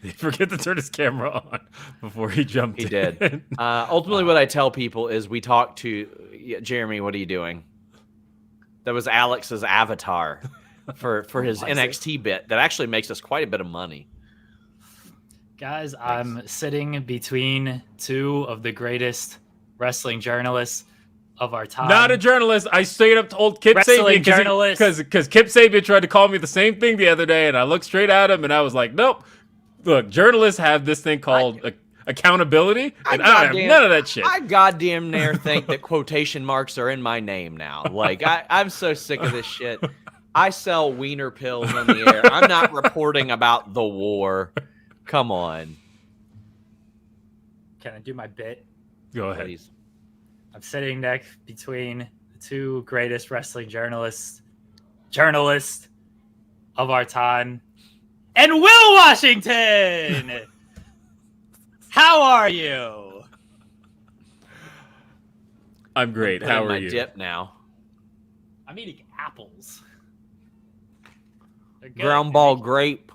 He forget to turn his camera on before he jumped in. He did. Ultimately, what I tell people is we talk to Jeremy, what are you doing? That was Alex's avatar for his NXT bit that actually makes us quite a bit of money. Guys, I'm sitting between two of the greatest wrestling journalists of our time. Not a journalist. I straight up told Kip Wrestling Sabian journalist. because Kip Sabian tried to call me the same thing the other day, and I looked straight at him and I was like, nope. Look, journalists have this thing called accountability, and I don't have none of that shit. I goddamn near think that quotation marks are in my name now. Like, I'm so sick of this shit. I sell wiener pills on the air. I'm not reporting about the war. Come on. Can I do my bit? Go ahead. Please. I'm sitting next between the two greatest wrestling journalists of our time, and Will Washington. How are you? I'm great. I'm How putting are my you? dip now. I'm eating apples. They're good. Ground ball grape.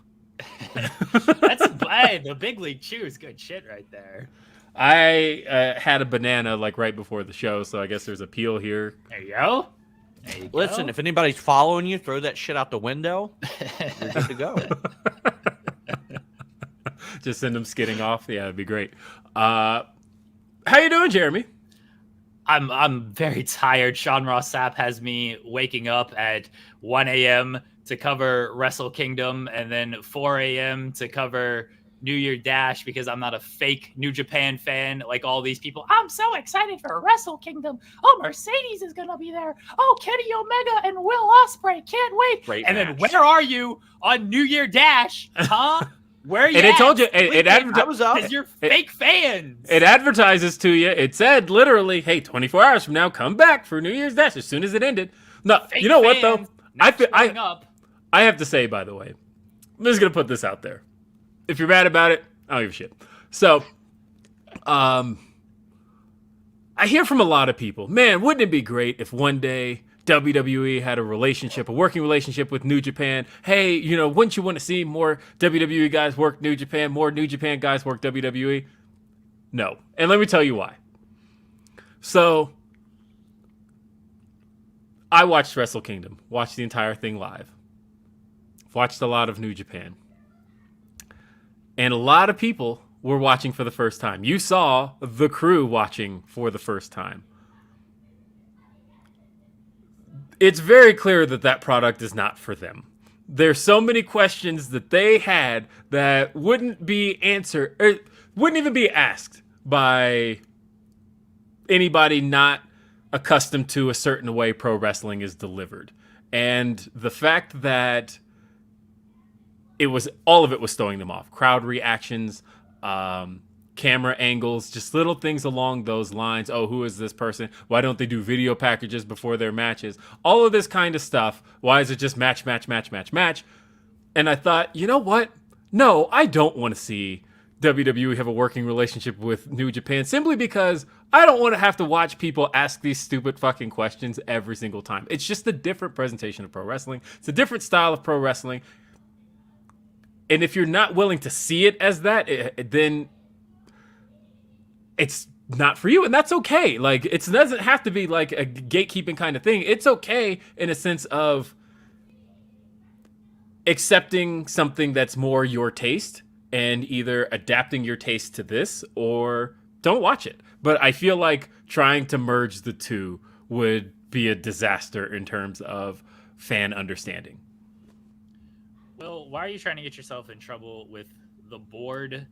That's the Big League Chew is good shit right there. I had a banana like right before the show, so I guess there's a peel here. There you go. There you Listen, go. if anybody's following you, throw that shit out the window. You're good to go. Just send them skidding off. Yeah, it'd be great. How you doing, Jeremy? I'm very tired. Sean Ross Sapp has me waking up at 1 a.m. to cover Wrestle Kingdom, and then 4 a.m. to cover New Year Dash because I'm not a fake New Japan fan like all these people. I'm so excited for Wrestle Kingdom. Oh, Mercedes is going to be there. Oh, Kenny Omega and Will Ospreay. Can't wait. Great and match. then where are you on New Year Dash? Huh? Where are you And at? it told you, I was up. Because you're fake fans. It advertises to you. It said literally, "Hey, 24 hours from now, come back for New Year's Dash." As soon as it ended. No, Fake you know what though? fans not showing up. I have to say, by the way, I'm just gonna put this out there. If you're mad about it, I don't give a shit. So, I hear from a lot of people, man, wouldn't it be great if one day WWE had a working relationship with New Japan? Hey, you know, wouldn't you want to see more WWE guys work New Japan, more New Japan guys work WWE? No. And let me tell you why. So, I watched Wrestle Kingdom, watched the entire thing live, watched a lot of New Japan. And a lot of people were watching for the first time. You saw the crew watching for the first time. It's very clear that that product is not for them. There's so many questions that they had that wouldn't be answered, or wouldn't even be asked by anybody not accustomed to a certain way pro wrestling is delivered. And the fact that all of it was throwing them off. Crowd reactions, camera angles, just little things along those lines. Oh, who is this person? Why don't they do video packages before their matches? All of this kind of stuff. Why is it just match? And I thought, you know what? No, I don't want to see WWE have a working relationship with New Japan simply because I don't want to have to watch people ask these stupid fucking questions every single time. It's just a different presentation of pro wrestling. It's a different style of pro wrestling. And if you're not willing to see it as that, then it's not for you. And that's okay. Like, it doesn't have to be like a gatekeeping kind of thing. It's okay in a sense of accepting something that's more your taste and either adapting your taste to this or don't watch it. But I feel like trying to merge the two would be a disaster in terms of fan understanding. Well, why are you trying to get yourself in trouble with the board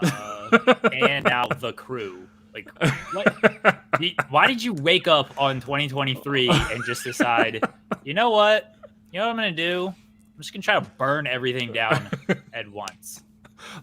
and now the crew? Like, what? Why did you wake up on 2023 and just decide, you know what? You know what I'm going to do? I'm just going to try to burn everything down at once.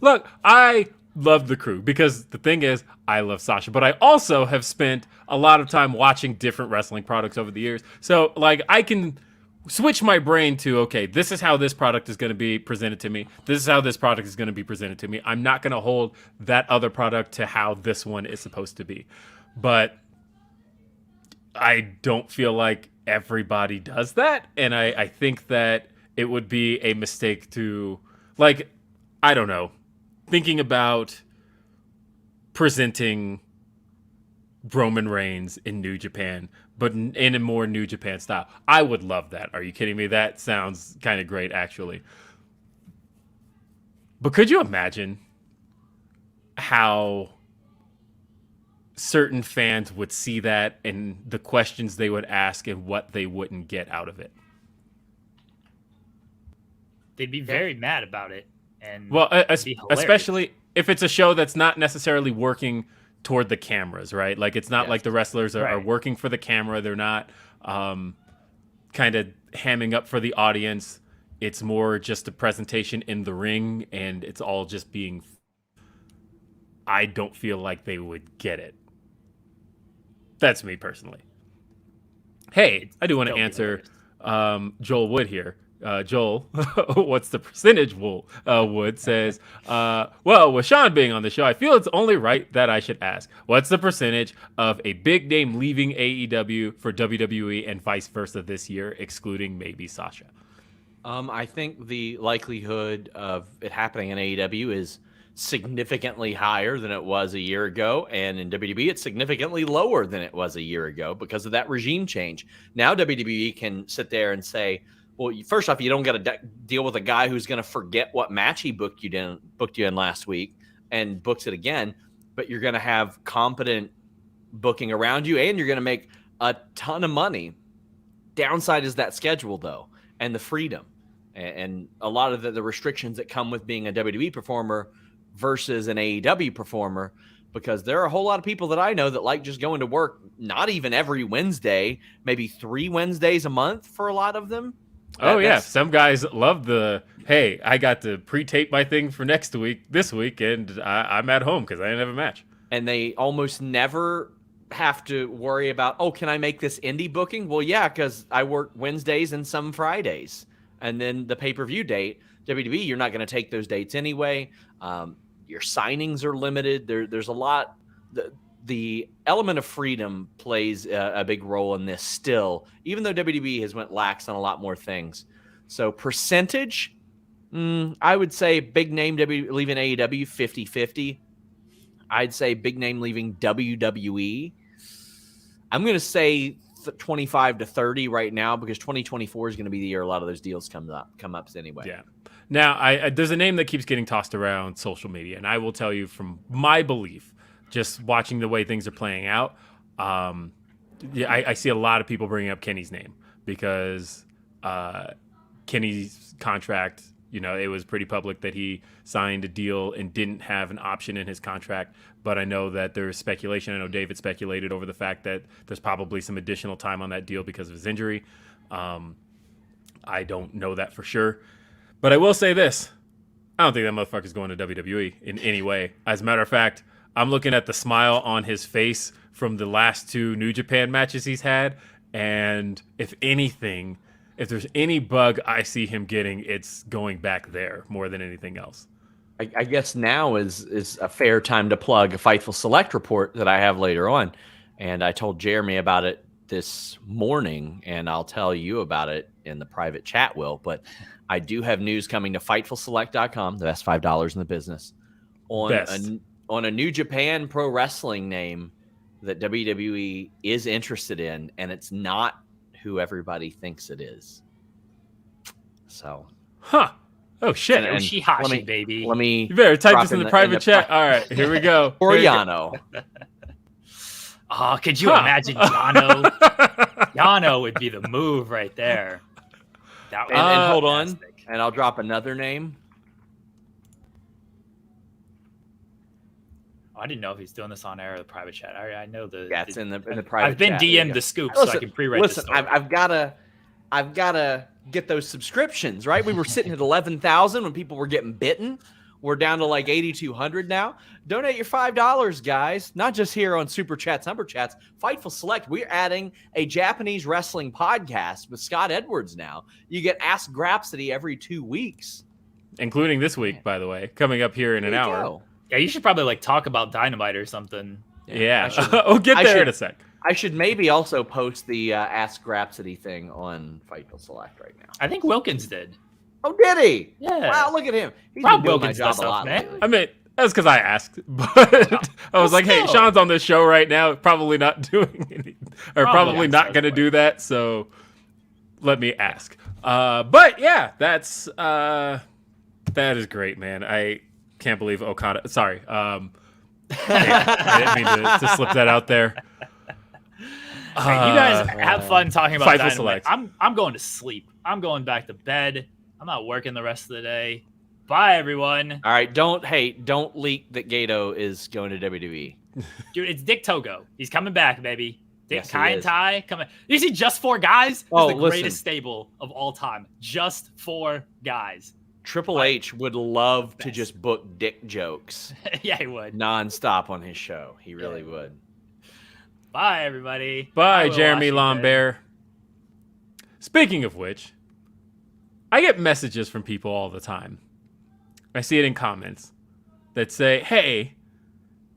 Look, I love the crew because the thing is, I love Sasha, but I also have spent a lot of time watching different wrestling products over the years. So, like, I can switch my brain to, okay, this is how this product is going to be presented to me. This is how this product is going to be presented to me. I'm not going to hold that other product to how this one is supposed to be. But I don't feel like everybody does that. And I think that it would be a mistake to, like, I don't know, thinking about presenting Roman Reigns in New Japan, but in a more New Japan style. I would love that. Are you kidding me? That sounds kind of great, actually. But could you imagine how certain fans would see that and the questions they would ask and what they wouldn't get out of it? They'd be very mad about it. And well, it'd be hilarious. especially if it's a show that's not necessarily working toward the cameras, right? Like, it's not like the wrestlers are working for the camera. They're not kind of hamming up for the audience. It's more just a presentation in the ring, and it's all just being... I don't feel like they would get it. That's me personally. Hey, I do want to answer Joel Wood here. Joel, what's the percentage? Wood says, well, with Sean being on the show, I feel it's only right that I should ask, what's the percentage of a big name leaving AEW for WWE and vice versa this year, excluding maybe Sasha? I think the likelihood of it happening in AEW is significantly higher than it was a year ago, and in WWE it's significantly lower than it was a year ago because of that regime change. Now WWE can sit there and say, well, first off, you don't got to deal with a guy who's going to forget what match he booked you in last week and books it again, but you're going to have competent booking around you, and you're going to make a ton of money. Downside is that schedule, though, and the freedom, and a lot of the restrictions that come with being a WWE performer versus an AEW performer, because there are a whole lot of people that I know that like just going to work, not even every Wednesday, maybe 3 Wednesdays a month for a lot of them. Oh, yeah. Some guys love hey, I got to pre-tape my thing for this week, and I'm at home because I didn't have a match. And they almost never have to worry about, oh, can I make this indie booking? Well, yeah, because I work Wednesdays and some Fridays. And then the pay-per-view date, WWE, you're not going to take those dates anyway. Your signings are limited. There's a lot. The element of freedom plays a big role in this still, even though WWE has went lax on a lot more things. So percentage, I would say big name leaving AEW 50-50. I'd say big name leaving WWE. I'm going to say 25 to 30 right now, because 2024 is going to be the year a lot of those deals come up anyway. Yeah. Now, there's a name that keeps getting tossed around social media, and I will tell you from my belief, just watching the way things are playing out, I see a lot of people bringing up Kenny's name, because Kenny's contract, it was pretty public that he signed a deal and didn't have an option in his contract. But I know that there's speculation. I know David speculated over the fact that there's probably some additional time on that deal because of his injury. I don't know that for sure. But I will say this. I don't think that motherfucker's going to WWE in any way. As a matter of fact, I'm looking at the smile on his face from the last 2 New Japan matches he's had. And if anything, if there's any bug I see him getting, it's going back there more than anything else. I guess now is a fair time to plug a Fightful Select report that I have later on. And I told Jeremy about it this morning, and I'll tell you about it in the private chat, Will. But I do have news coming to FightfulSelect.com, the best $5 in the business, on a New Japan Pro Wrestling name that WWE is interested in, and it's not who everybody thinks it is. So. Huh. Oh, shit. And Yoshihashi, baby. You better type this in the private chat. All right, here we go. Or Yano. Oh, could you imagine Yano? Yano would be the move right there. That would and hold on, and I'll drop another name. Oh, I didn't know if he's doing this on air or the private chat. I know it's in the private. I've been chat. DM'd the scoop, so I can pre-read. Listen, I've gotta get those subscriptions, right? We were sitting at 11,000 when people were getting bitten. We're down to like 8,200 now. Donate your $5, guys. Not just here on Super Chats, Number Chats. Fightful Select. We're adding a Japanese wrestling podcast with Scott Edwards now. You get Ask Grapsody every 2 weeks. Including this week, by the way. Coming up here in an hour. Go. Yeah, you should probably talk about Dynamite or something. Yeah. We'll get there in a sec. I should maybe also post the Ask Grapsody thing on Fightful Select right now. I think Wilkins did. Oh, did he? Yeah. Wow, look at him. He's Rob been doing Wilkins my job does a lot stuff, man. lately. I mean, that's because I asked. But I was like, hey, Sean's on this show right now. Probably not doing anything. Or probably not going to do that. So let me ask. But yeah, that is great, man. I can't believe Okada. Sorry. I didn't mean to slip that out there. Right, you guys have fun talking about Dynamite. Select. I'm going to sleep. I'm going back to bed. I'm not working the rest of the day. Bye, everyone. All right, don't leak that Gato is going to WWE. Dude, it's Dick Togo. He's coming back, baby. Dick Yes, Kai he and is. Ty coming. You see, just 4 guys is Oh, the listen. greatest stable of all time. Just 4 guys. Triple H would love to Best. just book dick jokes Yeah, he would. nonstop on his show. He really would. Bye, everybody. Bye, Will Jeremy Washington. Lambert. Speaking of which, I get messages from people all the time. I see it in comments that say, hey,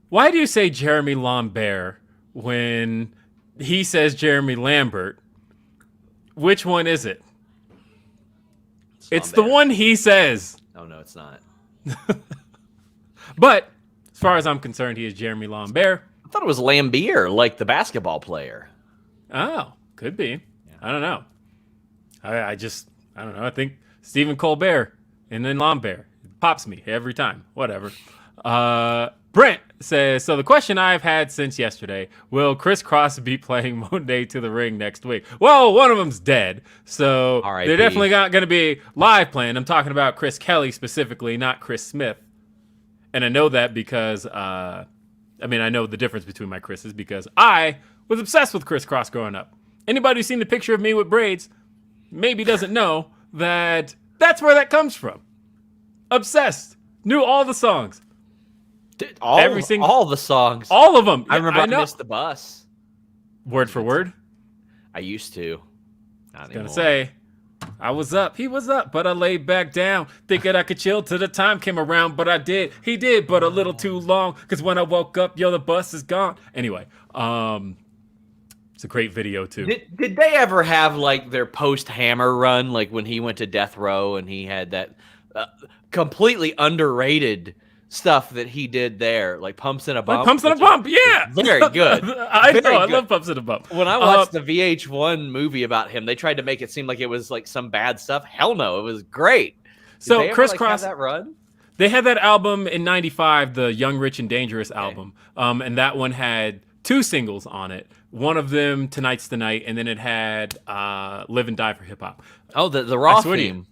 why do you say Jeremy Lambert when he says Jeremy Lambert? Which one is it? It's the Lambert. one he says. Oh, no, it's not. But as far as I'm concerned, he is Jeremy Lambert. I thought it was Lambier, like the basketball player. Oh, could be. Yeah. I don't know. I don't know. I think Stephen Colbert and then Lambert. It pops me every time. Whatever. Brent says, so the question I've had since yesterday, will Chris Cross be playing Mone to the ring next week? Well, one of them's dead, so R.I.P. they're definitely not going to be live playing. I'm talking about Chris Kelly specifically, not Chris Smith. And I know that because, I know the difference between my Chris's because I was obsessed with crisscross growing up. Anybody who's seen the picture of me with braids maybe doesn't know that that's where that comes from. Obsessed. Knew all the songs. All the songs. All of them. I remember I missed the bus. Word for word. I used to. I was gonna say, I was up, he was up, but I laid back down, thinking I could chill till the time came around, but I did. He did, but a little too long, because when I woke up, the bus is gone. Anyway, it's a great video too. Did they ever have like their post-Hammer run, like when he went to Death Row and he had that completely underrated stuff that he did there, like Pumps and a Bump? Like Pumps and a Bump, yeah. Very good. I love Pumps and a Bump. When I watched the VH1 movie about him, they tried to make it seem like it was like some bad stuff. Hell no, it was great. So Crisscross, have that run? They had that album in '95, the Young, Rich, and Dangerous album, and that one had 2 singles on it. One of them, Tonight's the Night, and then it had Live and Die for Hip Hop. Oh, the Raw theme.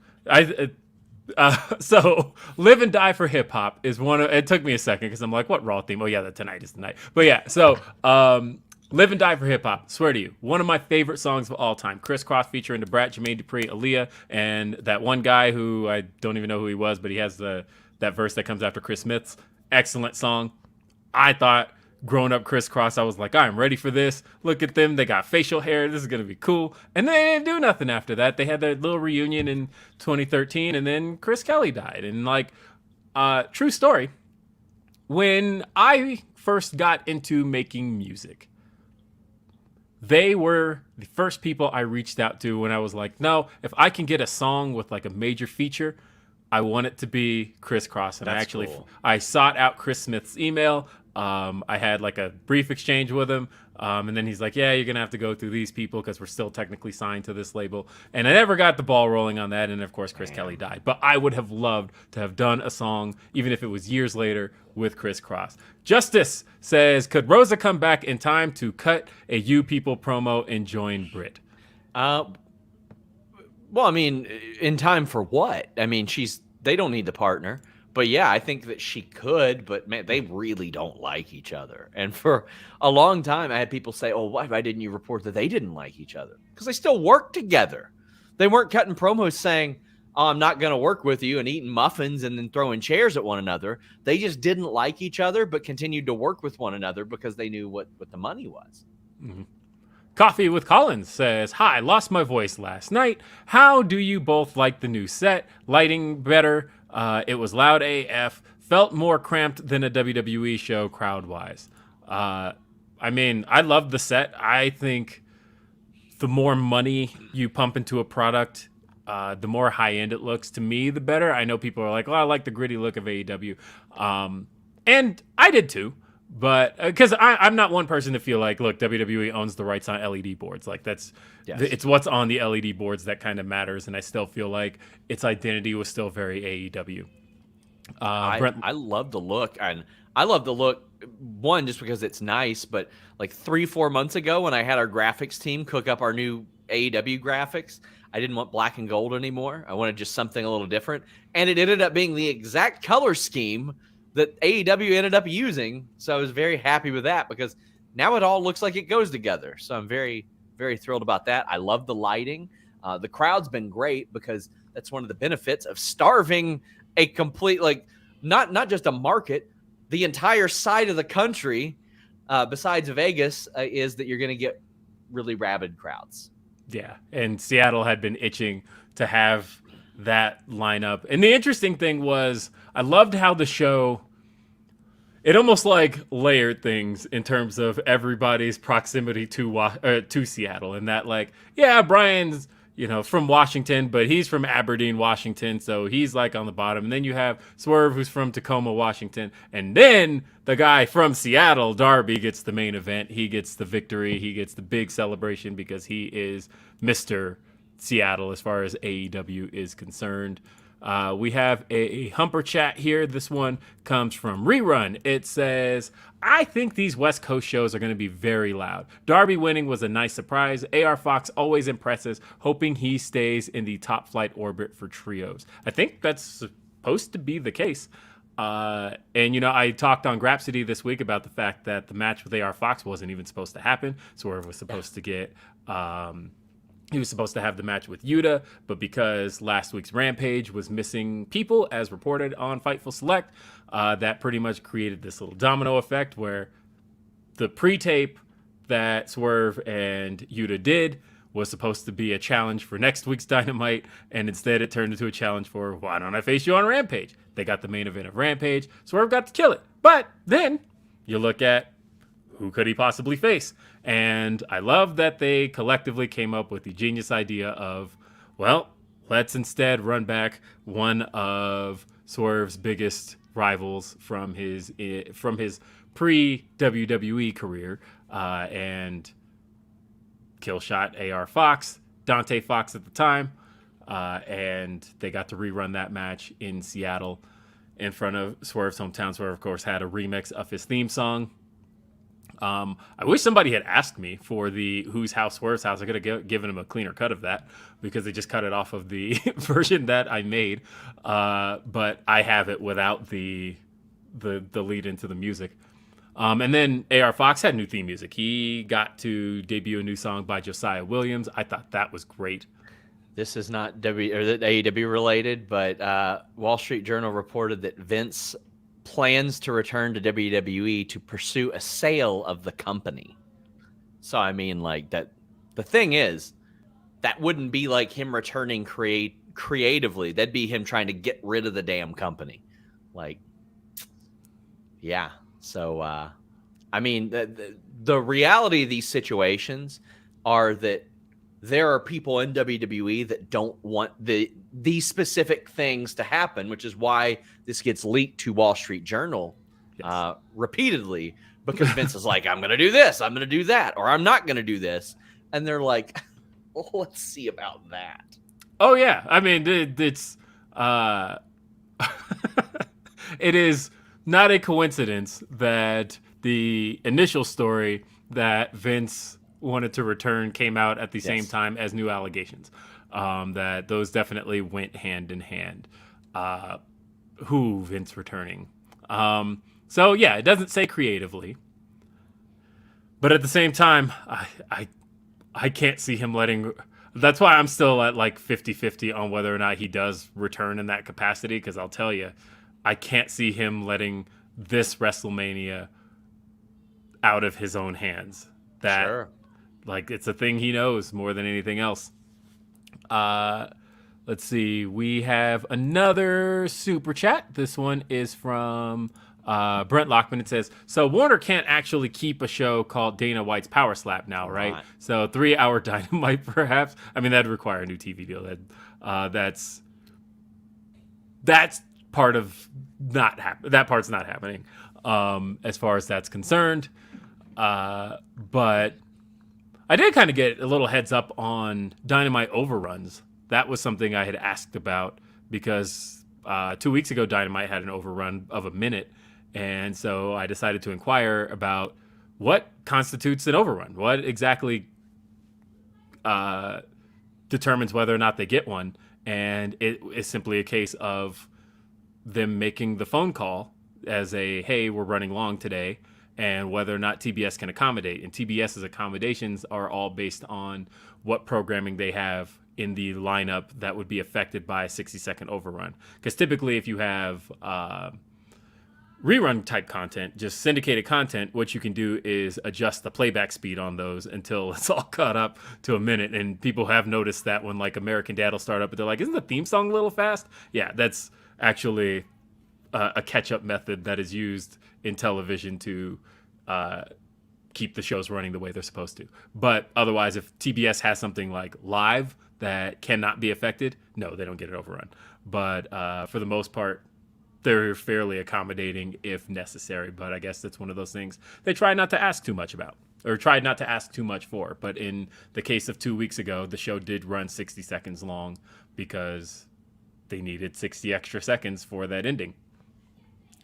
So Live and Die for Hip Hop is one of, it took me a second because I'm like, what Raw theme? Oh yeah, the Tonight is the Night. But yeah, so Live and Die for Hip Hop, swear to you, one of my favorite songs of all time. Crisscross featuring the Brat, Jermaine Dupri, Aaliyah, and that one guy who I don't even know who he was, but he has that verse that comes after Chris Smith's. Excellent song. I thought growing up Crisscross, I was like, I'm ready for this. Look at them. They got facial hair. This is going to be cool. And they didn't do nothing after that. They had their little reunion in 2013, and then Chris Kelly died. And like, true story, when I first got into making music, they were the first people I reached out to when I was like, no, if I can get a song with like a major feature, I want it to be Crisscross. And That's cool. I sought out Chris Smith's email. I had like a brief exchange with him. And then he's like, yeah, you're going to have to go through these people because we're still technically signed to this label. And I never got the ball rolling on that. And of course, Chris Kelly died. But I would have loved to have done a song, even if it was years later, with Crisscross. Justice says, could Rosa come back in time to cut a You People promo and join Brit? Well, I mean, in time for what? I mean, they don't need the partner. But yeah, I think that she could, but man, they really don't like each other. And for a long time, I had people say, oh, why didn't you report that they didn't like each other? Because they still work together. They weren't cutting promos saying, oh, I'm not going to work with you and eating muffins and then throwing chairs at one another. They just didn't like each other, but continued to work with one another because they knew what the money was. Mm-hmm. Coffee with Collins says, hi, lost my voice last night. How do you both like the new set? Lighting better? It was loud AF. Felt more cramped than a WWE show crowd-wise. I mean, I love the set. I think the more money you pump into a product, the more high-end it looks. To me, the better. I know people are like, oh, I like the gritty look of AEW. And I did too. But because I'm not one person to feel like, look, WWE owns the rights on LED boards. Like it's what's on the LED boards that kind of matters. And I still feel like its identity was still very AEW. I love the look. And I love the look, one, just because it's nice. But like 3-4 months ago when I had our graphics team cook up our new AEW graphics, I didn't want black and gold anymore. I wanted just something a little different. And it ended up being the exact color scheme that AEW ended up using. So I was very happy with that because now it all looks like it goes together. So I'm very, very thrilled about that. I love the lighting. The crowd's been great because that's one of the benefits of starving a complete, like not just a market, the entire side of the country, besides Vegas, is that you're going to get really rabid crowds. Yeah. And Seattle had been itching to have that lineup. And the interesting thing was, I loved how the show, it almost like layered things in terms of everybody's proximity to Seattle. And that, like, yeah, Brian's, from Washington, but he's from Aberdeen, Washington. So he's like on the bottom. And then you have Swerve, who's from Tacoma, Washington. And then the guy from Seattle, Darby, gets the main event. He gets the victory. He gets the big celebration because he is Mr. Seattle as far as AEW is concerned. We have a Humper chat here. This one comes from Rerun. It says, I think these West Coast shows are going to be very loud. Darby winning was a nice surprise. AR Fox always impresses, hoping he stays in the top flight orbit for trios. I think that's supposed to be the case. And I talked on Grapsody this week about the fact that the match with AR Fox wasn't even supposed to happen. Swerve was supposed to get, he was supposed to have the match with Yuta, but because last week's Rampage was missing people, as reported on Fightful Select, that pretty much created this little domino effect where the pre-tape that Swerve and Yuta did was supposed to be a challenge for next week's Dynamite, and instead it turned into a challenge for, why don't I face you on Rampage? They got the main event of Rampage. Swerve got to kill it. But then you look at who could he possibly face? And I love that they collectively came up with the genius idea of, well, let's instead run back one of Swerve's biggest rivals from his pre-WWE career, and Killshot AR Fox, Dante Fox at the time, and they got to rerun that match in Seattle in front of Swerve's hometown. Swerve, of course, had a remix of his theme song. I wish somebody had asked me for the Whose House, Swerve's House. I could have given him a cleaner cut of that because they just cut it off of the version that I made. But I have it without the lead into the music. And then AR Fox had new theme music. He got to debut a new song by Josiah Williams. I thought that was great. This is not AEW related, but Wall Street Journal reported that Vince plans to return to WWE to pursue a sale of the company. So, I mean, like that. The thing is, that wouldn't be like him returning creatively. That'd be him trying to get rid of the damn company. Like, yeah. So, I mean, the reality of these situations are that there are people in WWE that don't want these specific things to happen, which is why this gets leaked to Wall Street Journal repeatedly, because Vince is like, I'm going to do this, I'm going to do that, or I'm not going to do this. And they're like, well, let's see about that. Oh, yeah. I mean, it's it is not a coincidence that the initial story that Vince wanted to return came out at the same time as new allegations. That those definitely went hand in hand. Who Vince returning? So yeah, it doesn't say creatively, but at the same time, I can't see him letting. That's why I'm still at like 50-50 on whether or not he does return in that capacity. Because I'll tell you, I can't see him letting this WrestleMania out of his own hands. That, like, it's a thing he knows more than anything else. Let's see. We have another super chat. This one is from Brent Lockman. It says, so Warner can't actually keep a show called Dana White's Power Slap now, right? So 3-hour Dynamite, perhaps. I mean, that'd require a new TV deal. That's part of not happen. That part's not happening, as far as that's concerned. But I did kind of get a little heads up on Dynamite overruns. That was something I had asked about because 2 weeks ago, Dynamite had an overrun of a minute. And so I decided to inquire about what constitutes an overrun. What exactly determines whether or not they get one. And it is simply a case of them making the phone call as a, hey, we're running long today, and whether or not TBS can accommodate. And TBS's accommodations are all based on what programming they have in the lineup that would be affected by a 60-second overrun. Because typically if you have rerun type content, just syndicated content, what you can do is adjust the playback speed on those until it's all caught up to a minute. And people have noticed that when like American Dad will start up, but they're like, isn't the theme song a little fast? Yeah, that's actually a catch-up method that is used in television to keep the shows running the way they're supposed to. But otherwise, if TBS has something like live that cannot be affected, no, they don't get it overrun. But for the most part, they're fairly accommodating if necessary. But I guess that's one of those things they try not to ask too much about, or tried not to ask too much for. But in the case of 2 weeks ago, the show did run 60 seconds long because they needed 60 extra seconds for that ending.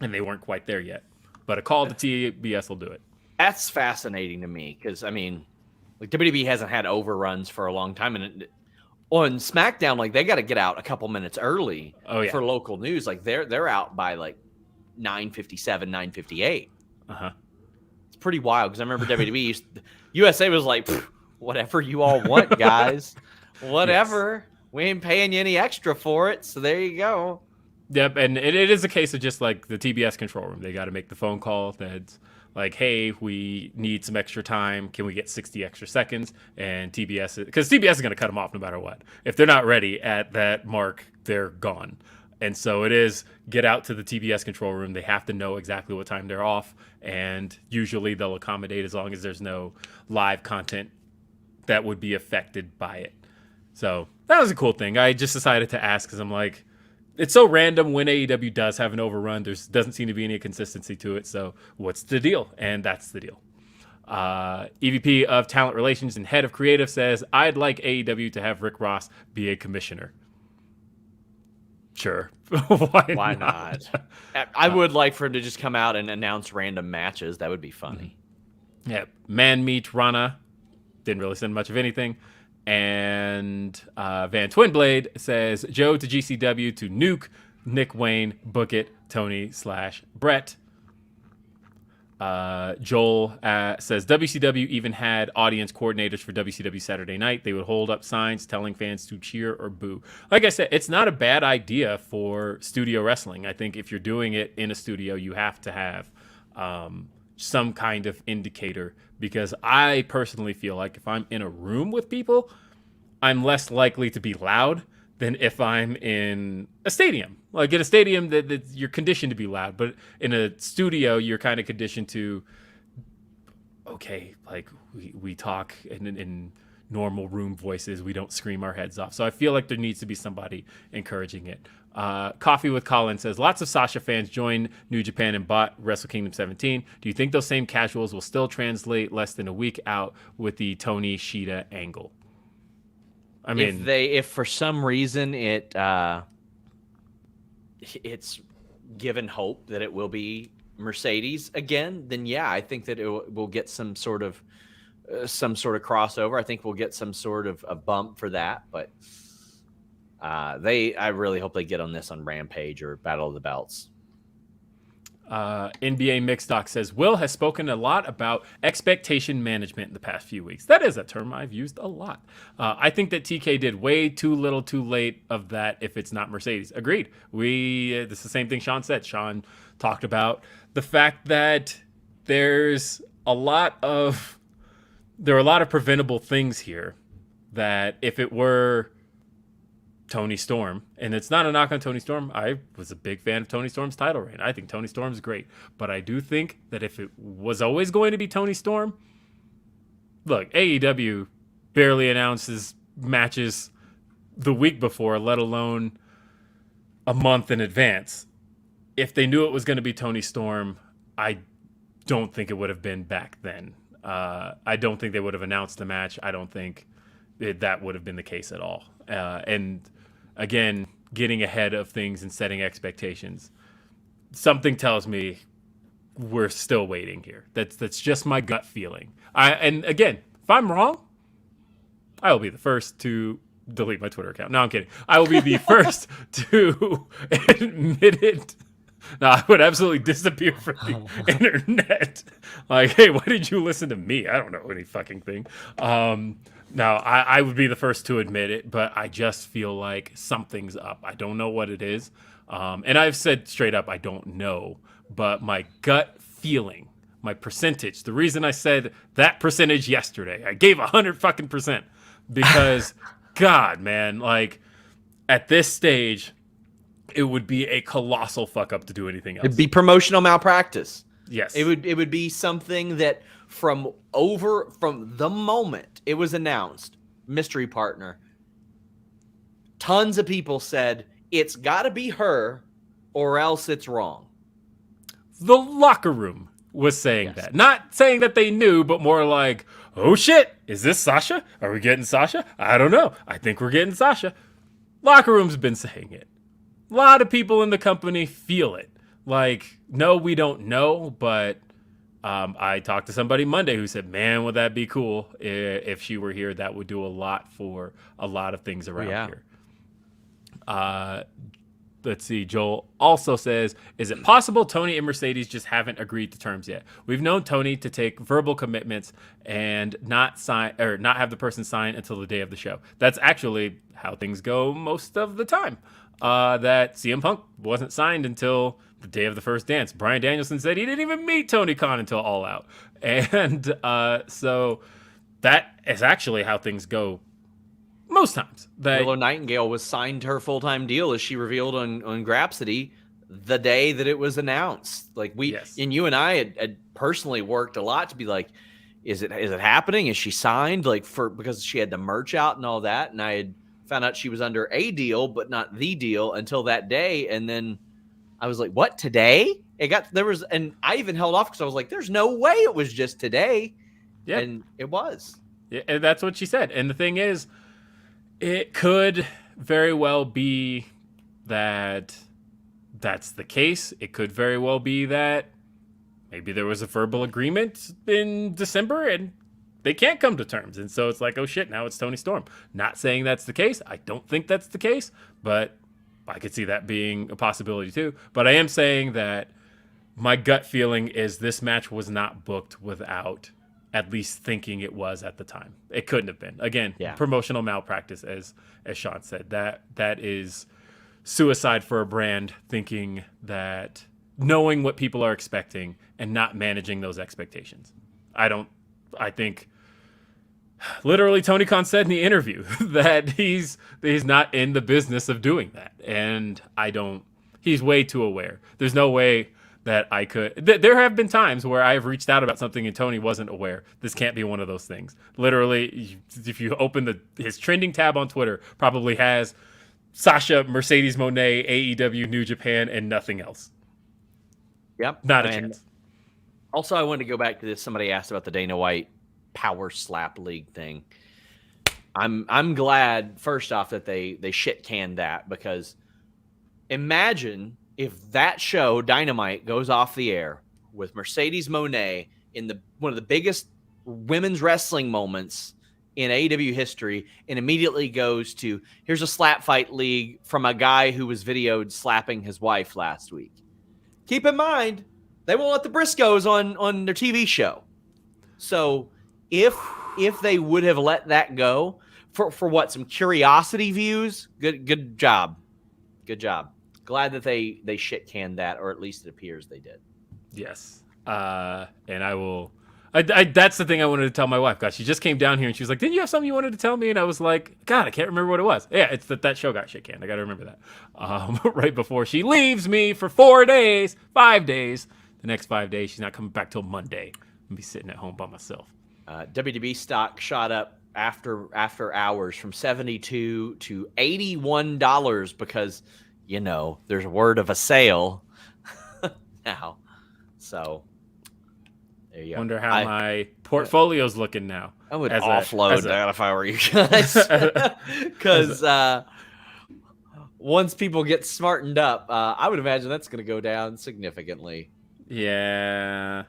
And they weren't quite there yet. But a call to TBS will do it. That's fascinating to me because, I mean, like WWE hasn't had overruns for a long time. And on SmackDown, like they got to get out a couple minutes early for local news. Like they're out by like 9:57, 9:58. Uh-huh. It's pretty wild because I remember WWE, USA was like, whatever you all want, guys. Whatever. Yes. We ain't paying you any extra for it, so there you go. Yep, and it is a case of just like the TBS control room. They got to make the phone call that's like, hey, we need some extra time. Can we get 60 extra seconds? And TBS, because TBS is going to cut them off no matter what. If they're not ready at that mark, they're gone. And so it is get out to the TBS control room. They have to know exactly what time they're off. And usually they'll accommodate as long as there's no live content that would be affected by it. So that was a cool thing. I just decided to ask because I'm like, it's so random when AEW does have an overrun. There doesn't seem to be any consistency to it. So what's the deal? And that's the deal. EVP of Talent Relations and Head of Creative says, I'd like AEW to have Rick Ross be a commissioner. Sure. Why not? I would like for him to just come out and announce random matches. That would be funny. Yeah. Man Meet Rana. Didn't really send much of anything. And Van Twinblade says, Joe to GCW to nuke Nick Wayne, book it, Tony/Brett. Joel says, WCW even had audience coordinators for WCW Saturday Night. They would hold up signs telling fans to cheer or boo. Like I said, it's not a bad idea for studio wrestling. I think if you're doing it in a studio, you have to have some kind of indicator, because I personally feel like if I'm in a room with people, I'm less likely to be loud than if I'm in a stadium. Like in a stadium, that you're conditioned to be loud, but in a studio, you're kind of conditioned to, okay, like we talk in normal room voices. We don't scream our heads off. So I feel like there needs to be somebody encouraging it. Coffee with Colin says, lots of Sasha fans joined New Japan and bought Wrestle Kingdom 17. Do you think those same casuals will still translate less than a week out with the Tony Shida angle? I mean, if for some reason it's given hope that it will be Mercedes again, then yeah, I think that we'll get some sort of crossover. I think we'll get some sort of a bump for that, but I really hope they get on this on Rampage or Battle of the Belts. NBA Mix Doc says, Will has spoken a lot about expectation management in the past few weeks. That is a term I've used a lot. I think that TK did way too little too late of that if it's not Mercedes. Agreed. This is the same thing Sean said. Sean talked about the fact that there are a lot of preventable things here that if it were Tony Storm, and it's not a knock on Tony Storm. I was a big fan of Tony Storm's title reign. I think Tony Storm's great, but I do think that if it was always going to be Tony Storm, look, AEW barely announces matches the week before, let alone a month in advance. If they knew it was going to be Tony Storm, I don't think it would have been back then. I don't think they would have announced the match. I don't think that would have been the case at all. And again, getting ahead of things and setting expectations. Something tells me we're still waiting here. That's just my gut feeling. And again, if I'm wrong, I will be the first to delete my Twitter account. No, I'm kidding. I will be the first to admit it. No, I would absolutely disappear from the internet. Like, hey, why did you listen to me? I don't know any fucking thing. No, I would be the first to admit it, but I just feel like something's up. I don't know what it is. And I've said straight up, I don't know. But my gut feeling, my percentage, the reason I said that percentage yesterday, I gave 100% because, God, man, like at this stage, it would be a colossal fuck up to do anything else. It'd be promotional malpractice. Yes. It would be something that from the moment it was announced, mystery partner, tons of people said it's got to be her or else it's wrong. The locker room was saying that. Not saying that they knew, but more like, oh shit, is this Sasha? Are we getting Sasha? I don't know. I think we're getting Sasha. Locker room's been saying it. A lot of people in the company feel it. Like, no, we don't know, but I talked to somebody Monday who said, man, would that be cool if she were here? That would do a lot for a lot of things around here. let's see. Joel also says, is it possible Tony and Mercedes just haven't agreed to terms yet? We've known Tony to take verbal commitments and not have the person sign until the day of the show. That's actually how things go most of the time. That CM Punk wasn't signed until the day of the first dance. Bryan Danielson said he didn't even meet Tony Khan until All Out. And so that is actually how things go most times. Willow Nightingale was signed to her full-time deal, as she revealed on Grapsody, the day that it was announced. Like and you and I had personally worked a lot to be like, is it happening? Is she signed? Like because she had the merch out and all that. And I had found out she was under a deal, but not the deal until that day. And then I was like, what, today? And I even held off because I was like, there's no way it was just today. Yeah. And it was. Yeah, and that's what she said. And the thing is, it could very well be that that's the case. It could very well be that maybe there was a verbal agreement in December and they can't come to terms. And so it's like, oh shit, now it's Tony Storm. Not saying that's the case. I don't think that's the case, but I could see that being a possibility too. But I am saying that my gut feeling is this match was not booked without at least thinking it was at the time. It couldn't have been. Again, promotional malpractice, as Sean said. That is suicide for a brand, thinking that knowing what people are expecting and not managing those expectations. I think literally Tony Khan said in the interview that he's not in the business of doing that. And he's way too aware. There's no way that I could. There have been times where I've reached out about something and Tony wasn't aware. This can't be one of those things. Literally, if you open his trending tab on Twitter, probably has Sasha, Mercedes Moné, AEW, New Japan, and nothing else. Yep. Not a chance. Also, I wanted to go back to this. Somebody asked about the Dana White Power Slap League thing. I'm glad, first off, that they shit canned that, because imagine if that show, Dynamite, goes off the air with Mercedes Moné in one of the biggest women's wrestling moments in AEW history, and immediately goes to, here's a slap fight league from a guy who was videoed slapping his wife last week. Keep in mind, they won't let the Briscoes on their TV show. So if they would have let that go for what, some curiosity views, good job. Good job. Glad that they shit canned that, or at least it appears they did. Yes. And I will. That's the thing I wanted to tell my wife. God, she just came down here and she was like, "Didn't you have something you wanted to tell me?" And I was like, "God, I can't remember what it was." Yeah, it's that show got shit canned. I got to remember that. Right before she leaves me for 5 days. The next 5 days, she's not coming back till Monday. I'll be sitting at home by myself. WDB stock shot up after hours from $72 to $81 because, there's word of a sale now. So there you go. Wonder how my portfolio's looking now. I would offload that if I were you guys. Because once people get smartened up, I would imagine that's going to go down significantly. Yeah.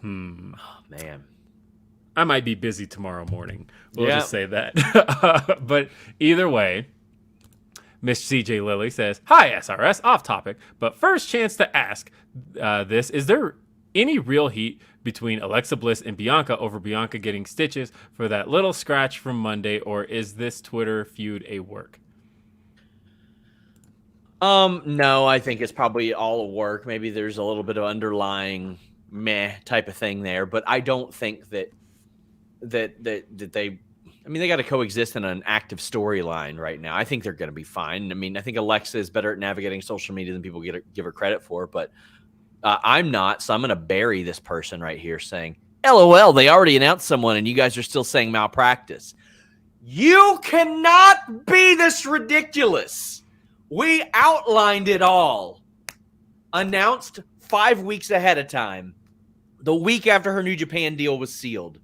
Oh, man. I might be busy tomorrow morning. We'll just say that. But either way, Miss CJ Lilly says, "Hi, SRS, off topic, but first chance to ask this. Is there any real heat between Alexa Bliss and Bianca over Bianca getting stitches for that little scratch from Monday, or is this Twitter feud a work?" No, I think it's probably all a work. Maybe there's a little bit of underlying meh type of thing there, but I don't think that they, they got to coexist in an active storyline right now. I think they're going to be fine. I think Alexa is better at navigating social media than people give her credit for, but I'm not. So I'm going to bury this person right here saying, LOL, they already announced someone and you guys are still saying malpractice. You cannot be this ridiculous. We outlined it all. Announced 5 weeks ahead of time. The week after her New Japan deal was sealed.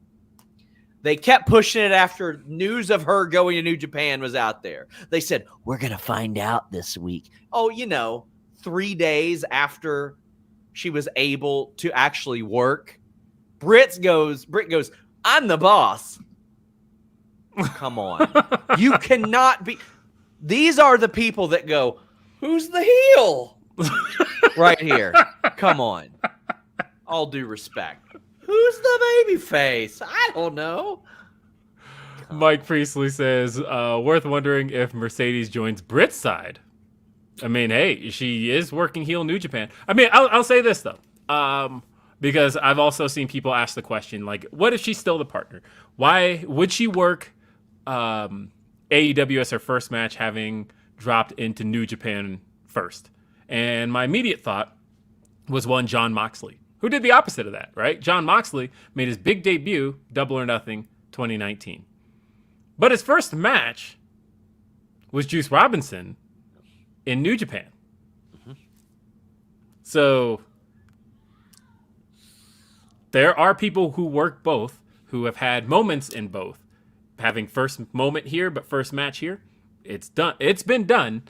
They kept pushing it after news of her going to New Japan was out there. They said, we're going to find out this week. Oh, 3 days after she was able to actually work, Britt goes, I'm the boss. Come on. You cannot be. These are the people that go, Who's the heel? Right here. Come on. All due respect. Who's the baby face? I don't know. Mike Priestley says, worth wondering if Mercedes joins Britt's side. I mean, hey, she is working heel New Japan. I mean, I'll say this, though. Because I've also seen people ask the question, like, what if she's still the partner? Why would she work AEW as her first match, having dropped into New Japan first? And my immediate thought was one Jon Moxley, who did the opposite of that, right? Jon Moxley made his big debut, Double or Nothing, 2019. But his first match was Juice Robinson in New Japan. Mm-hmm. So there are people who work both, who have had moments in both. Having first moment here, but first match here. It's done. It's been done.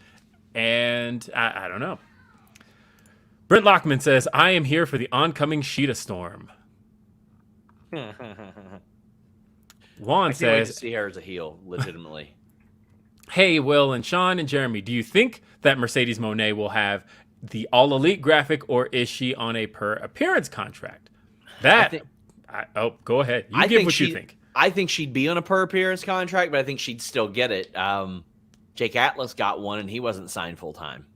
And I don't know. Brent Lockman says, I am here for the oncoming Sheeta Storm. Juan I can't wait to says, see her as a heel, legitimately. hey, Will and Sean and Jeremy, do you think that Mercedes Mone will have the All Elite graphic, or is she on a per appearance contract? Go ahead. You give what you think. I think she'd be on a per appearance contract, but I think she'd still get it. Jake Atlas got one, and he wasn't signed full time.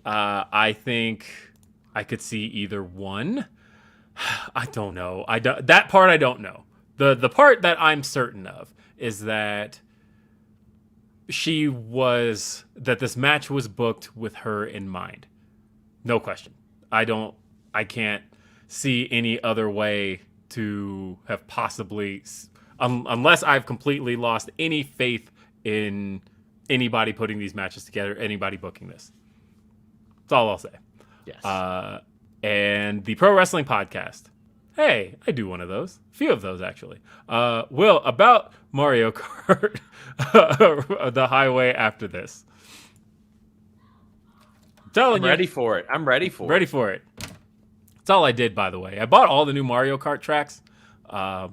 I think I could see either one. I don't know. That part I don't know. The part that I'm certain of is that this match was booked with her in mind. No question. I can't see any other way to have possibly, unless I've completely lost any faith in anybody putting these matches together, anybody booking this. That's all I'll say. Yes. And the Pro Wrestling Podcast. Hey, I do one of those. A few of those, actually. Will, about Mario Kart, the highway after this. I'm ready for it. Ready for it. That's all I did, by the way. I bought all the new Mario Kart tracks. I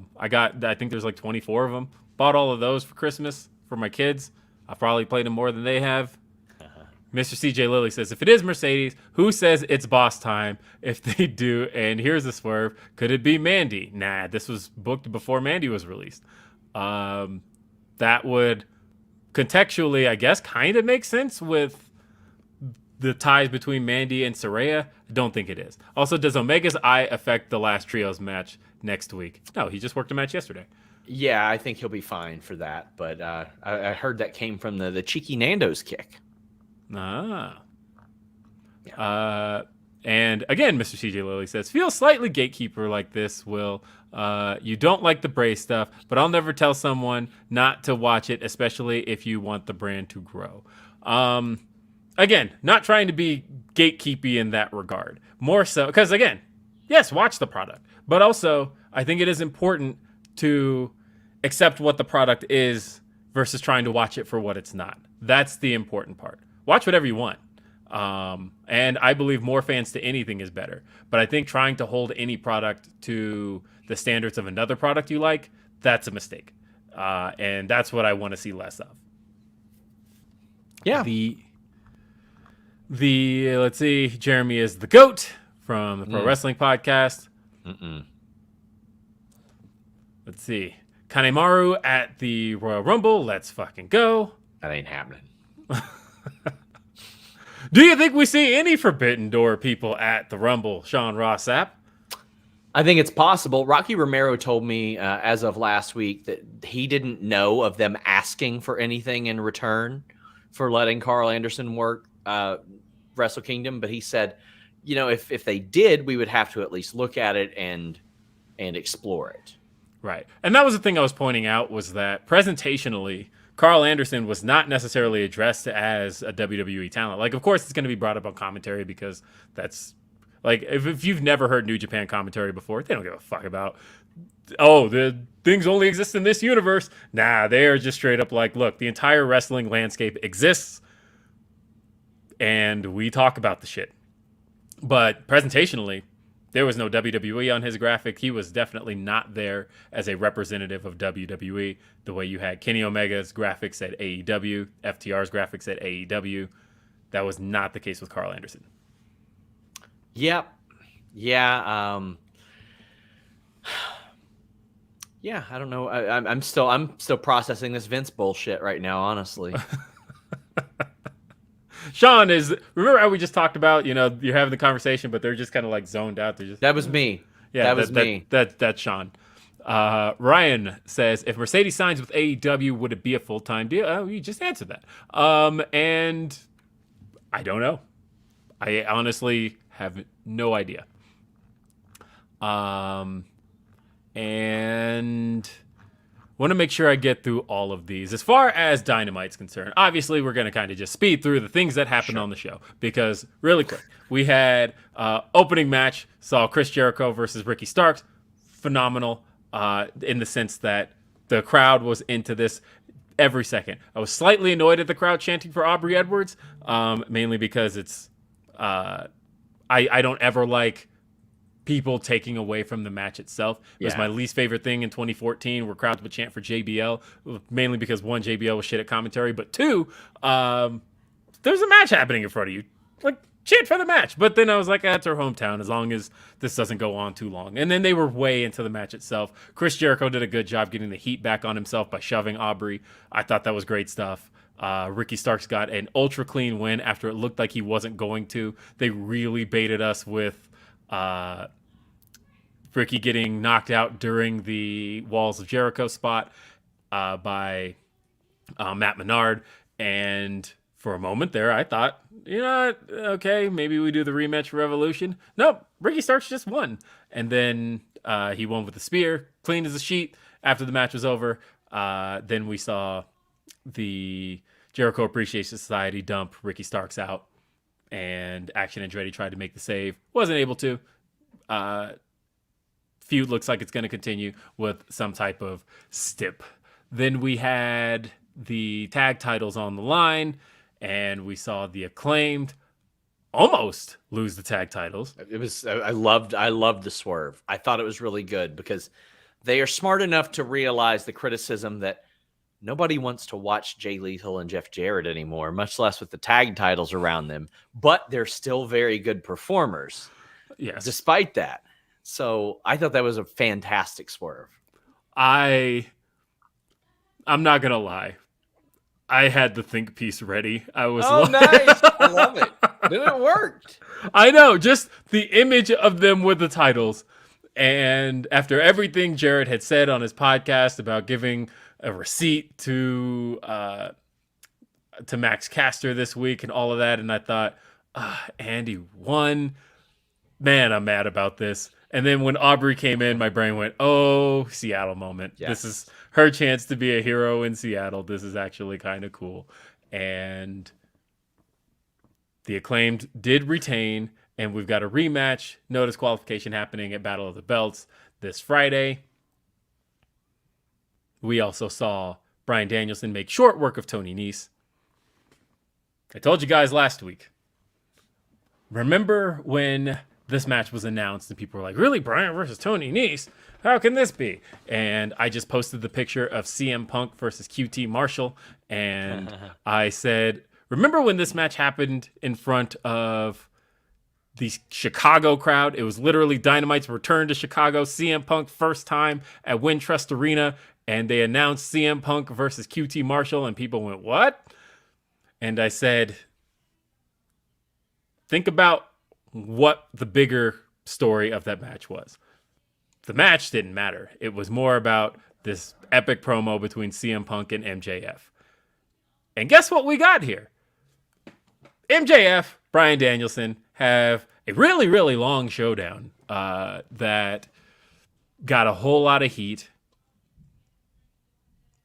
think there's like 24 of them. Bought all of those for Christmas for my kids. I've probably played them more than they have. Mr. CJ Lilly says, if it is Mercedes, who says it's boss time? If they do, and here's a swerve, could it be Mandy? Nah, this was booked before Mandy was released. That would contextually, I guess, kind of make sense with the ties between Mandy and Saraya. I don't think it is. Also, does Omega's eye affect the last trios match next week? No, he just worked a match yesterday. Yeah, I think he'll be fine for that. But I heard that came from the cheeky Nando's kick. Yeah. And again, Mr. CJ Lilly says, feel slightly gatekeeper like this, Will. You don't like the Bray stuff, but I'll never tell someone not to watch it, especially if you want the brand to grow. Again, not trying to be gatekeepy in that regard. More so, because again, yes, watch the product. But also, I think it is important to accept what the product is versus trying to watch it for what it's not. That's the important part. Watch whatever you want. And I believe more fans to anything is better. But I think trying to hold any product to the standards of another product you like, that's a mistake. And that's what I want to see less of. Yeah. Let's see, Jeremy is the GOAT from the Pro Wrestling Podcast. Let's see. Kanemaru at the Royal Rumble. Let's fucking go. That ain't happening. Do you think we see any Forbidden Door people at the Rumble, Sean Ross Sapp? I think it's possible. Rocky Romero told me as of last week that he didn't know of them asking for anything in return for letting Carl Anderson work Wrestle Kingdom, but he said, you know, if they did, we would have to at least look at it and explore it. Right. And that was the thing I was pointing out, was that presentationally, Carl Anderson was not necessarily addressed as a WWE talent. Like, of course, it's going to be brought up on commentary because that's, like, if you've never heard New Japan commentary before, they don't give a fuck about, oh, the things only exist in this universe. Nah, they are just straight up like, look, the entire wrestling landscape exists, and we talk about the shit. But presentationally, There was no WWE on his graphic. He was definitely not there as a representative of WWE. The way you had Kenny Omega's graphics at AEW, FTR's graphics at AEW. That was not the case with Carl Anderson. Yep. Yeah. Yeah. I don't know. I'm still processing this Vince bullshit right now, honestly. Sean remember how we just talked about, you're having the conversation, but they're just kind of like zoned out. That was me. Yeah, that was me. That's Sean. Ryan says, if Mercedes signs with AEW, would it be a full-time deal? Oh, you just answered that. And I don't know. I honestly have no idea. And want to make sure I get through all of these. As far as Dynamite's concerned, obviously we're going to kind of just speed through the things that happened on the show, because really quick, we had opening match, saw Chris Jericho versus Ricky Starks. Phenomenal in the sense that the crowd was into this every second. I was slightly annoyed at the crowd chanting for Aubrey Edwards, mainly because it's I don't ever like people taking away from the match itself. It was my least favorite thing in 2014, where crowds would chant for JBL, mainly because one, JBL was shit at commentary, but two, there's a match happening in front of you. Like, chant for the match. But then I was like, that's our hometown, as long as this doesn't go on too long. And then they were way into the match itself. Chris Jericho did a good job getting the heat back on himself by shoving Aubrey. I thought that was great stuff. Ricky Starks got an ultra clean win after it looked like he wasn't going to. They really baited us with Ricky getting knocked out during the Walls of Jericho spot by Matt Menard. And for a moment there, I thought, okay, maybe we do the rematch for Revolution. Nope, Ricky Starks just won. And then he won with the spear, clean as a sheet. After the match was over, then we saw the Jericho Appreciation Society dump Ricky Starks out. And Action Andretti tried to make the save. Wasn't able to. Feud looks like it's going to continue with some type of stip. Then we had the tag titles on the line, and we saw the Acclaimed almost lose the tag titles. I loved the swerve. I thought it was really good because they are smart enough to realize the criticism that nobody wants to watch Jay Lethal and Jeff Jarrett anymore, much less with the tag titles around them. But they're still very good performers. Yes. Despite that. So I thought that was a fantastic swerve. I'm not going to lie. I had the think piece ready. I was nice. I love it. Then it worked. I know. Just the image of them with the titles. And after everything Jarrett had said on his podcast about giving a receipt to Max Caster this week and all of that, and I thought, Andy won. Man, I'm mad about this. And then when Aubrey came in, my brain went, oh, Seattle moment. Yes. This is her chance to be a hero in Seattle. This is actually kind of cool. And the Acclaimed did retain, and we've got a rematch, no disqualification happening at Battle of the Belts this Friday. We also saw Bryan Danielson make short work of Tony Nese. I told you guys last week. Remember when this match was announced and people were like, really, Bryan versus Tony Nese? How can this be? And I just posted the picture of CM Punk versus QT Marshall. And I said, remember when this match happened in front of the Chicago crowd? It was literally Dynamite's return to Chicago. CM Punk first time at Wintrust Arena. And they announced CM Punk versus QT Marshall. And people went, what? And I said, think about what the bigger story of that match was. The match didn't matter. It was more about this epic promo between CM Punk and MJF. And guess what we got here? MJF, Bryan Danielson have a really, really long showdown that got a whole lot of heat.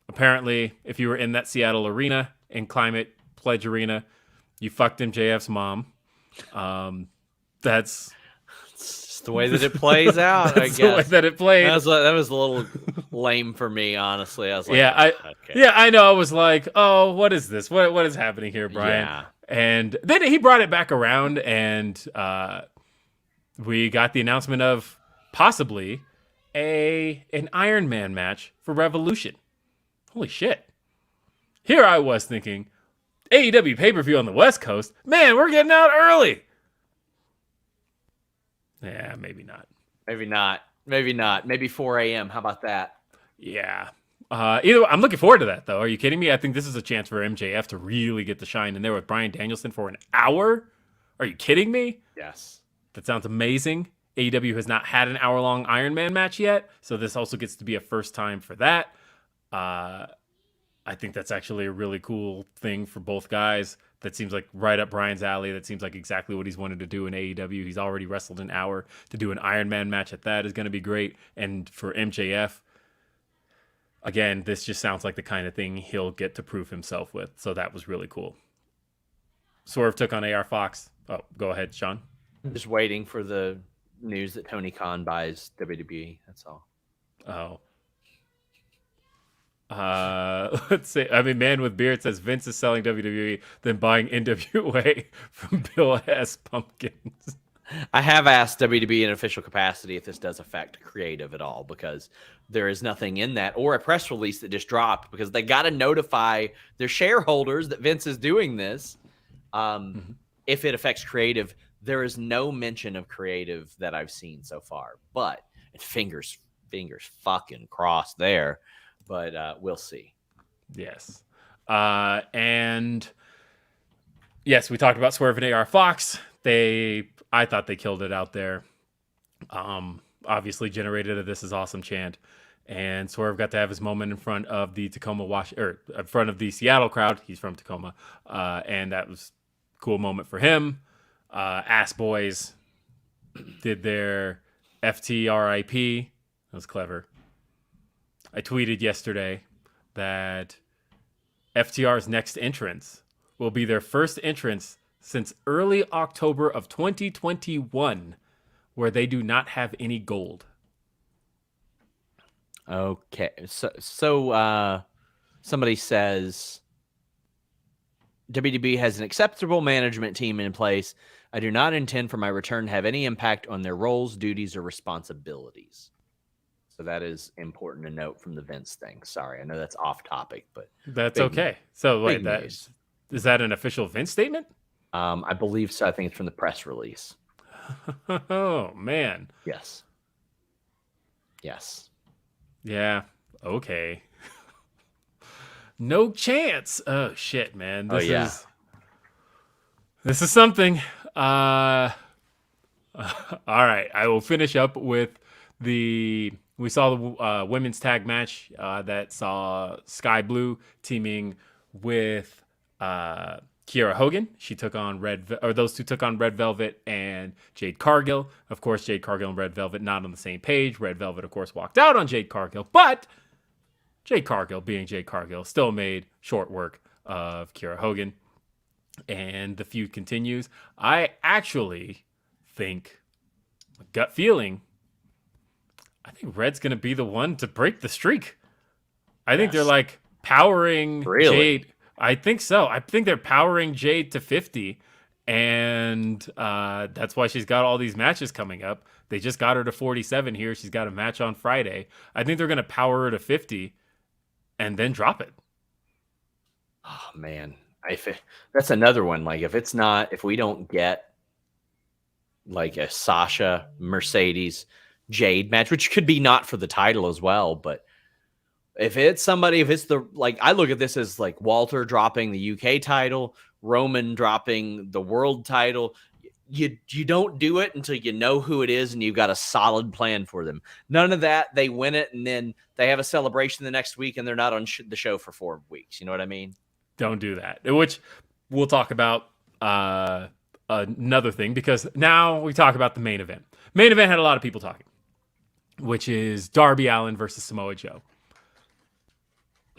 Apparently, if you were in that Seattle arena, in Climate Pledge Arena, you fucked MJF's mom. That's just the way that it plays out, I guess. The way that it played. That was a little lame for me, honestly. I was like, I know. I was like, oh, what is this? What is happening here, Bryan? Yeah. And then he brought it back around, and we got the announcement of possibly an Iron Man match for Revolution. Holy shit. Here I was thinking, AEW pay-per-view on the West Coast? Man, we're getting out early. Yeah, maybe not. Maybe not. Maybe not. Maybe 4 a.m. How about that? Yeah. Either way, I'm looking forward to that, though. Are you kidding me? I think this is a chance for MJF to really get the shine in there with Bryan Danielson for an hour. Are you kidding me? Yes. That sounds amazing. AEW has not had an hour-long Iron Man match yet, so this also gets to be a first time for that. I think that's actually a really cool thing for both guys. That seems like right up Bryan's alley. That seems like exactly what he's wanted to do in AEW. He's already wrestled an hour. To do an Iron Man match at that is going to be great. And for MJF, again, this just sounds like the kind of thing he'll get to prove himself with. So that was really cool. Swerve took on AR Fox. Oh, go ahead, Sean. I'm just waiting for the news that Tony Khan buys WWE. That's all. Oh. Let's see. I mean, Man with Beard says Vince is selling WWE, then buying NWA from Bill S. Pumpkins. I have asked WWE in official capacity if this does affect creative at all, because there is nothing in that or a press release that just dropped, because they got to notify their shareholders that Vince is doing this. If it affects creative, there is no mention of creative that I've seen so far, but fingers fucking crossed there. But we'll see. Yes. And yes, we talked about Swerve and AR Fox. I thought they killed it out there. Obviously generated a "This is awesome" chant. And Swerve got to have his moment in front of the in front of the Seattle crowd. He's from Tacoma. And that was a cool moment for him. Ass Boys did their FTRIP. That was clever. I tweeted yesterday that FTR's next entrance will be their first entrance since early October of 2021, where they do not have any gold. Okay. So somebody says WWE has an acceptable management team in place. I do not intend for my return to have any impact on their roles, duties, or responsibilities. So that is important to note from the Vince thing. Sorry, I know that's off topic, but that's okay. So wait, news. Is that an official Vince statement? I believe so. I think it's from the press release. Oh man. Yes. Yes. Yeah. Okay. No chance. Oh shit, man. This is something. All right. I will finish up with we saw the women's tag match that saw Sky Blue teaming with Kiera Hogan. She took on those two took on Red Velvet and Jade Cargill. Of course, Jade Cargill and Red Velvet not on the same page. Red Velvet, of course, walked out on Jade Cargill, but Jade Cargill, being Jade Cargill, still made short work of Kiera Hogan. And the feud continues. I actually think, gut feeling, I think Red's going to be the one to break the streak. I think they're like powering Jade. I think so. I think they're powering Jade to 50. And that's why she's got all these matches coming up. They just got her to 47 here. She's got a match on Friday. I think they're going to power her to 50 and then drop it. Oh, man. That's another one. Like, if we don't get like a Sasha, Mercedes, Jade match, which could be not for the title as well, but if it's I look at this as like Walter dropping the UK title, Roman dropping the world title. You don't do it until you know who it is and you've got a solid plan for them. None of that. They win it and then they have a celebration the next week and they're not on the show for 4 weeks. You know what I mean? Don't do that. Which we'll talk about another thing, because now we talk about the main event. Main event had a lot of people talking, which is Darby Allin versus Samoa Joe.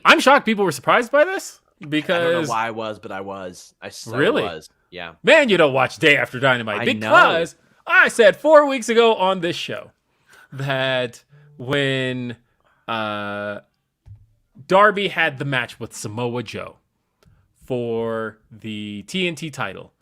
I'm shocked people were surprised by this, because I don't know why I was, but I was. I really was. Yeah. Man, you don't watch Day After Dynamite, because I said 4 weeks ago on this show that when Darby had the match with Samoa Joe for the TNT title,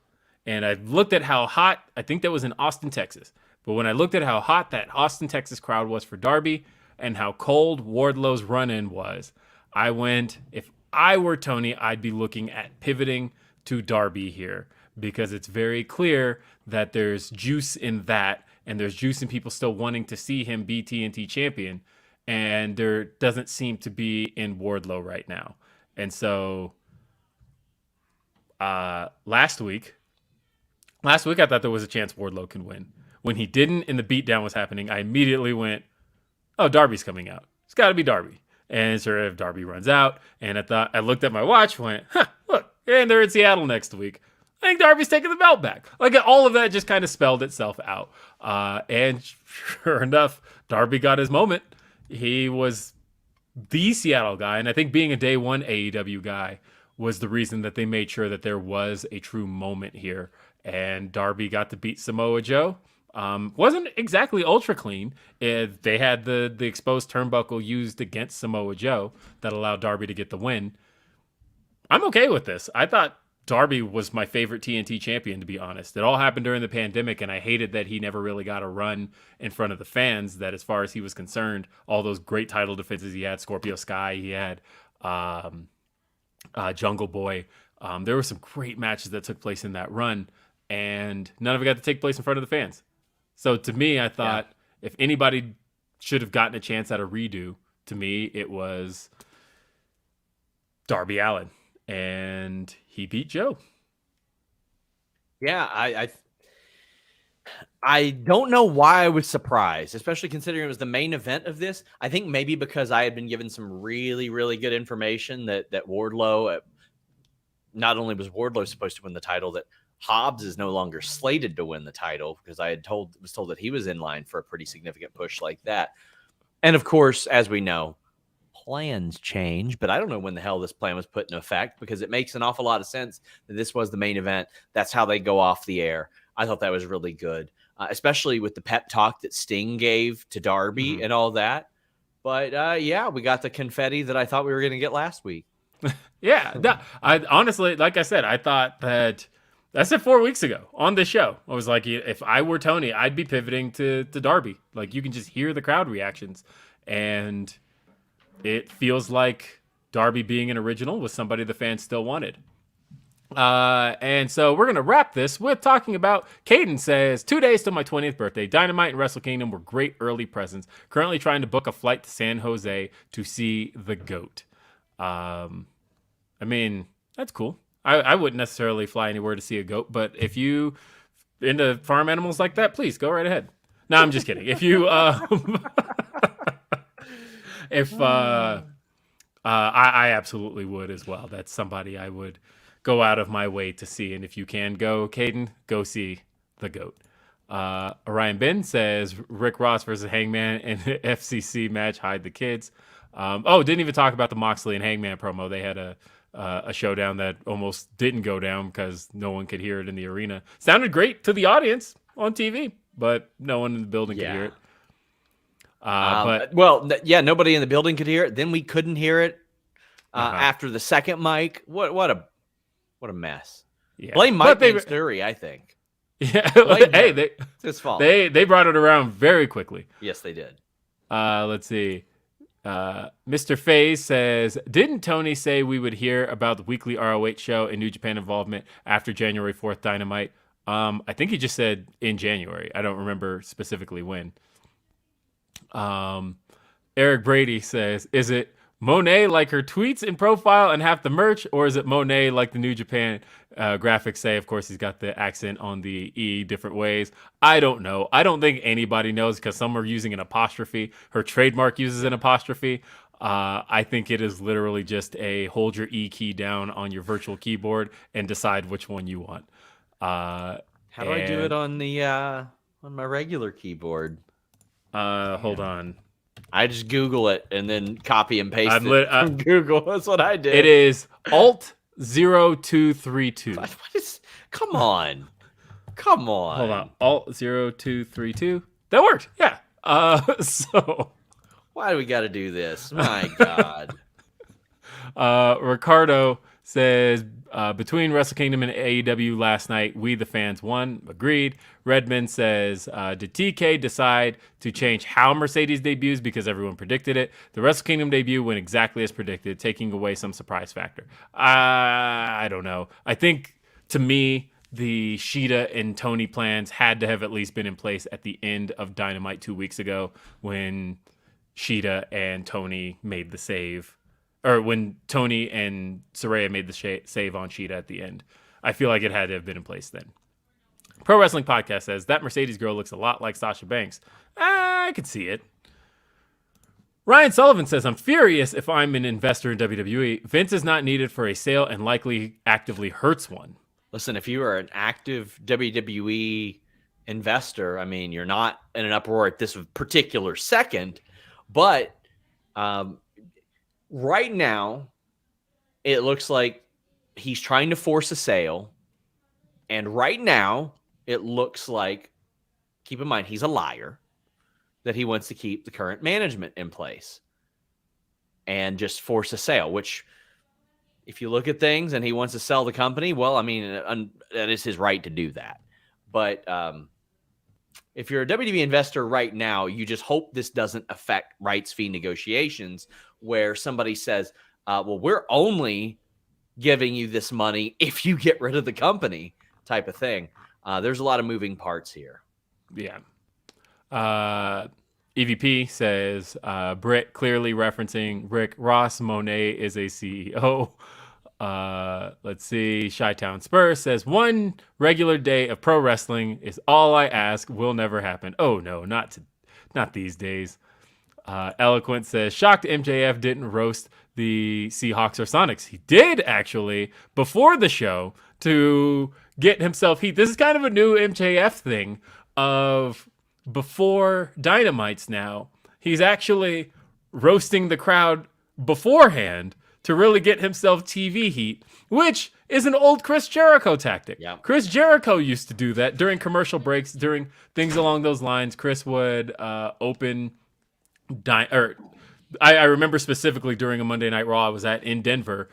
and I looked at how hot, I think that was in Austin, Texas, But when I looked at how hot that Austin, Texas crowd was for Darby and how cold Wardlow's run-in was, I went, if I were Tony, I'd be looking at pivoting to Darby here because it's very clear that there's juice in that and there's juice in people still wanting to see him be TNT champion. And there doesn't seem to be in Wardlow right now. And so last week I thought there was a chance Wardlow can win. When he didn't and the beatdown was happening, I immediately went, oh, Darby's coming out. It's got to be Darby. And sort of Darby runs out. And I looked at my watch, went, look, and they're in Seattle next week. I think Darby's taking the belt back. Like all of that just kind of spelled itself out. And sure enough, Darby got his moment. He was the Seattle guy. And I think being a day one AEW guy was the reason that they made sure that there was a true moment here. And Darby got to beat Samoa Joe. Wasn't exactly ultra clean. They had the exposed turnbuckle used against Samoa Joe that allowed Darby to get the win. I'm okay with this. I thought Darby was my favorite TNT champion, to be honest. It all happened during the pandemic, and I hated that he never really got a run in front of the fans, that as far as he was concerned, all those great title defenses he had, Scorpio Sky, he had Jungle Boy. There were some great matches that took place in that run, and none of it got to take place in front of the fans. So to me, I thought if anybody should have gotten a chance at a redo, to me, it was Darby Allin. And he beat Joe. Yeah, I don't know why I was surprised, especially considering it was the main event of this. I think maybe because I had been given some really, really good information that Wardlow, not only was Wardlow supposed to win the title, that Hobbs is no longer slated to win the title, because I was told that he was in line for a pretty significant push like that. And of course, as we know, plans change, but I don't know when the hell this plan was put in effect, because it makes an awful lot of sense that this was the main event. That's how they go off the air. I thought that was really good, especially with the pep talk that Sting gave to Darby and all that. But yeah, we got the confetti that I thought we were going to get last week. I honestly, like I said, I thought that I said 4 weeks ago on this show. I was like, if I were Tony, I'd be pivoting to Darby. Like, you can just hear the crowd reactions, and it feels like Darby being an original was somebody the fans still wanted. And so we're going to wrap this with talking about, Caden says, 2 days to my 20th birthday. Dynamite and Wrestle Kingdom were great early presents. Currently trying to book a flight to San Jose to see the GOAT. I mean, that's cool. I wouldn't necessarily fly anywhere to see a goat, but if you into farm animals like that, please go right ahead. No, I'm just kidding. If you, I absolutely would as well. That's somebody I would go out of my way to see. And if you can go, Caden, go see the GOAT. Orion Ben says Rick Ross versus Hangman in the FCC match. Hide the kids. Didn't even talk about the Moxley and Hangman promo. They had a showdown that almost didn't go down because no one could hear it in the arena. Sounded great to the audience on TV, but no one in the building could hear it. Nobody in the building could hear it. Then we couldn't heir it after the second mic. What a mess. Yeah. Blame Mike Mansturi, I think. Yeah, it's his fault. They brought it around very quickly. Yes, they did. Let's see. Mr. Faze says, didn't Tony say we would hear about the weekly ROH show and New Japan involvement after January 4th Dynamite? I think he just said in January. I don't remember specifically when. Eric Brady says, is it Mone like her tweets in profile and half the merch, or is it Mone like the New Japan graphics say? Of course, he's got the accent on the E different ways. I don't know. I don't think anybody knows, because some are using an apostrophe. Her trademark uses an apostrophe. I think it is literally just a hold your E key down on your virtual keyboard and decide which one you want. How do I do it on the on my regular keyboard? Hold on. I just Google it and then copy and paste it from Google. That's what I did. It is Alt 0232. Come on. Hold on. Alt 0232. That worked. Yeah. So why do we got to do this? My God. Ricardo says, between Wrestle Kingdom and AEW last night, we the fans won. Agreed. Redmond says, did TK decide to change how Mercedes debuts because everyone predicted it? The Wrestle Kingdom debut went exactly as predicted, taking away some surprise factor. I don't know. I think, to me, the Shida and Tony plans had to have at least been in place at the end of Dynamite 2 weeks ago when Shida and Tony made the save. Or when Tony and Saraya made the save on Shida at the end. I feel like it had to have been in place then. Pro Wrestling Podcast says, that Mercedes girl looks a lot like Sasha Banks. I could see it. Ryan Sullivan says, I'm furious if I'm an investor in WWE. Vince is not needed for a sale and likely actively hurts one. Listen, if you are an active WWE investor, I mean, you're not in an uproar at this particular second, but right now, it looks like he's trying to force a sale. And right now, it looks like, keep in mind, he's a liar, that he wants to keep the current management in place and just force a sale, which, if you look at things and he wants to sell the company, well, I mean, that is his right to do that. But if you're a WWE investor right now, you just hope this doesn't affect rights fee negotiations where somebody says, well, we're only giving you this money if you get rid of the company type of thing. There's a lot of moving parts here. Yeah. EVP says, Britt clearly referencing Rick Ross. Mone is a CEO. Let's see. Chi-Town Spurs says, one regular day of pro wrestling is all I ask. Will never happen. Oh no, not these days. Eloquent says, shocked MJF didn't roast the Seahawks or Sonics. He did actually before the show to get himself heat. This is kind of a new MJF thing of before Dynamites now. He's actually roasting the crowd beforehand to really get himself TV heat, which is an old Chris Jericho tactic. Yeah. Chris Jericho used to do that during commercial breaks, during things along those lines. Chris would open... I remember specifically during a Monday Night Raw I was at in Denver,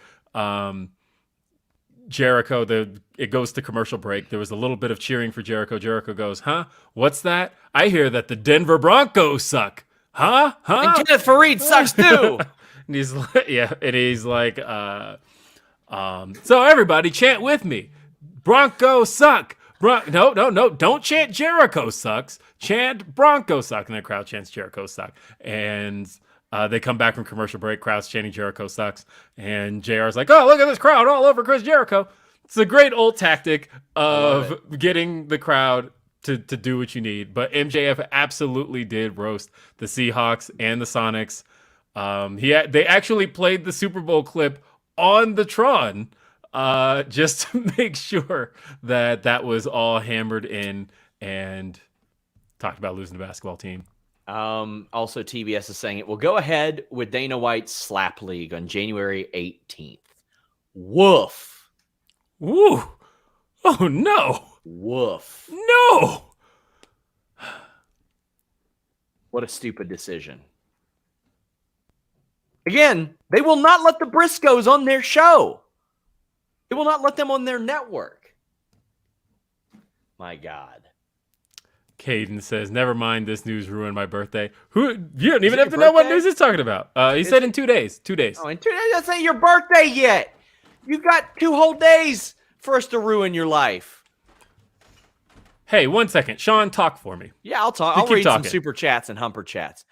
Jericho, it goes to commercial break. There was a little bit of cheering for Jericho. Jericho goes, huh? What's that? I hear that the Denver Broncos suck. Huh? And Kenneth Fareed sucks too. And he's like, yeah, and he's like, so everybody chant with me. Broncos suck. No, don't chant Jericho sucks. Chant Broncos suck. And the crowd chants Jericho suck. And they come back from commercial break, crowd's chanting Jericho sucks. And JR's like, oh, look at this crowd all over Chris Jericho. It's a great old tactic of getting the crowd to do what you need. But MJF absolutely did roast the Seahawks and the Sonics. They actually played the Super Bowl clip on the Tron just to make sure that was all hammered in and talked about losing the basketball team. Also, TBS is saying it will go ahead with Dana White's Slap League on January 18th. Woof. Woo. Oh, no. Woof. No. What a stupid decision. Again, they will not let the Briscoes on their show. They will not let them on their network. My God. Caden says, never mind, this news ruined my birthday. You don't even have to know what news he's talking about. He said in 2 days. 2 days. Oh, in 2 days? That's not your birthday yet. You've got 2 whole days for us to ruin your life. Hey, 1 second. Sean, talk for me. Yeah, I'll talk. I'll read some super chats and humper chats.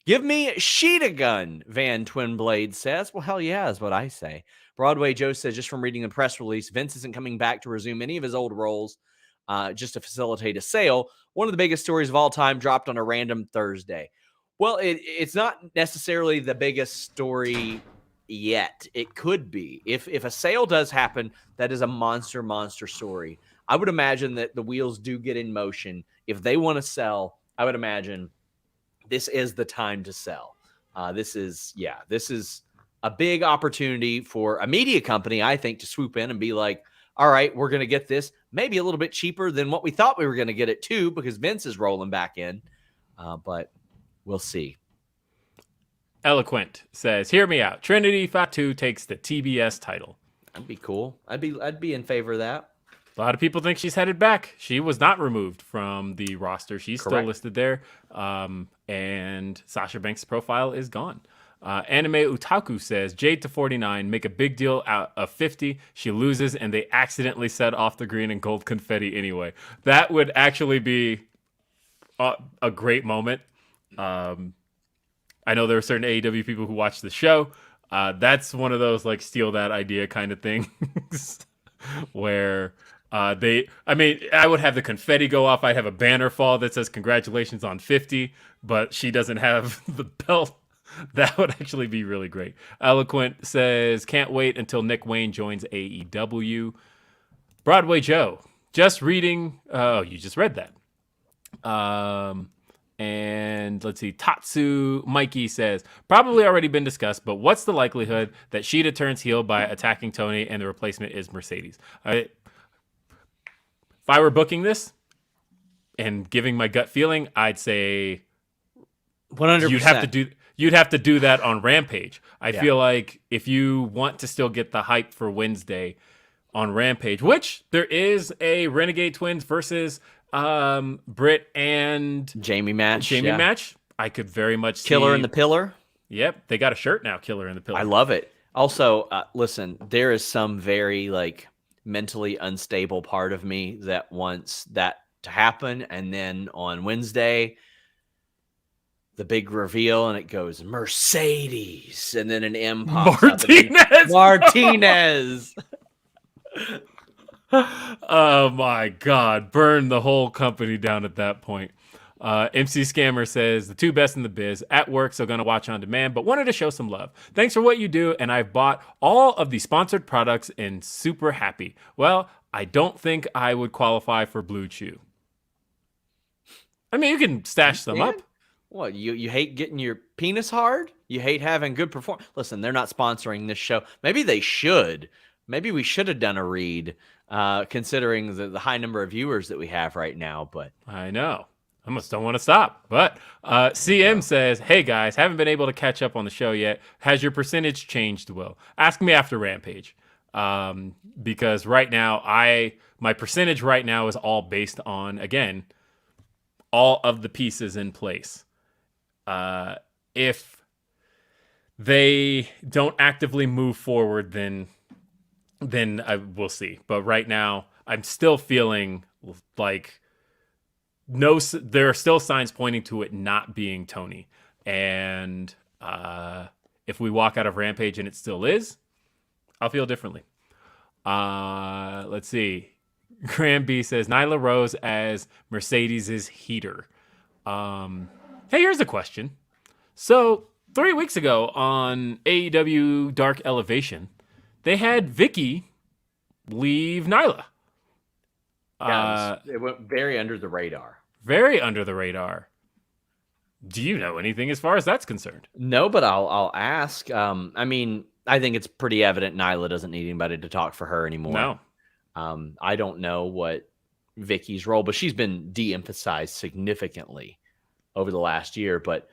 Give me Sheeta Gun, Van Twin Blade says. Well, hell yeah, is what I say. Broadway Joe says, just from reading the press release, Vince isn't coming back to resume any of his old roles just to facilitate a sale. One of the biggest stories of all time dropped on a random Thursday. Well, it's not necessarily the biggest story yet. It could be. If a sale does happen, that is a monster story. I would imagine that the wheels do get in motion. If they want to sell, I would imagine this is the time to sell. This is a big opportunity for a media company, I think, to swoop in and be like, all right, we're going to get this maybe a little bit cheaper than what we thought we were going to get it too, because Vince is rolling back in. But we'll see. Eloquent says, hear me out. Trinity Fatu takes the TBS title. That'd be cool. I'd be in favor of that. A lot of people think she's headed back. She was not removed from the roster. She's still listed there. And Sasha Banks' profile is gone. Anime Utaku says, Jade to 49, make a big deal out of 50. She loses, and they accidentally set off the green and gold confetti anyway. That would actually be a great moment. I know there are certain AEW people who watch the show. That's one of those, like, steal that idea kind of things where... I would have the confetti go off. I'd have a banner fall that says congratulations on 50, but she doesn't have the belt. That would actually be really great. Eloquent says, can't wait until Nick Wayne joins AEW. Broadway Joe, just reading. Oh, you just read that. And let's see. Tatsu Mikey says, probably already been discussed, but what's the likelihood that Shida turns heel by attacking Tony and the replacement is Mercedes? If I were booking this and giving my gut feeling, I'd say 100%. You'd have to do that on Rampage. I feel like if you want to still get the hype for Wednesday on Rampage, which there is a Renegade Twins versus Britt and Jamie match. I could very much see Killer in the Pillar. Yep, they got a shirt now, Killer in the Pillar. I love it. Also, listen, there is some very mentally unstable part of me that wants that to happen, and then on Wednesday the big reveal and it goes Mercedes and then an M pops Martinez. Oh my god, burn the whole company down at that point. MC Scammer says, the two best in the biz, at work, so gonna watch on demand, but wanted to show some love. Thanks for what you do, and I've bought all of the sponsored products and super happy. Well, I don't think I would qualify for Blue Chew. I mean, you can stash some up. What, you hate getting your penis hard? You hate having good performance? Listen, they're not sponsoring this show. Maybe they should. Maybe we should have done a read, considering the high number of viewers that we have right now, but... I know. I almost don't want to stop. But CM says, hey guys, haven't been able to catch up on the show yet. Has your percentage changed, Will? Ask me after Rampage. Because right now, my percentage right now is all based on, again, all of the pieces in place. If they don't actively move forward, then I will see. But right now, I'm still feeling like... there are still signs pointing to it not being Tony. And if we walk out of Rampage and it still is, I'll feel differently. Let's see. Graham B says, Nyla Rose as Mercedes' heater. Hey, here's a question. So 3 weeks ago on AEW Dark Elevation, they had Vicky leave Nyla. It went very under the radar. Very under the radar. Do you know anything as far as that's concerned? No, but I'll ask. I mean, I think it's pretty evident Nyla doesn't need anybody to talk for her anymore. No. I don't know what Vicky's role, but she's been de-emphasized significantly over the last year. But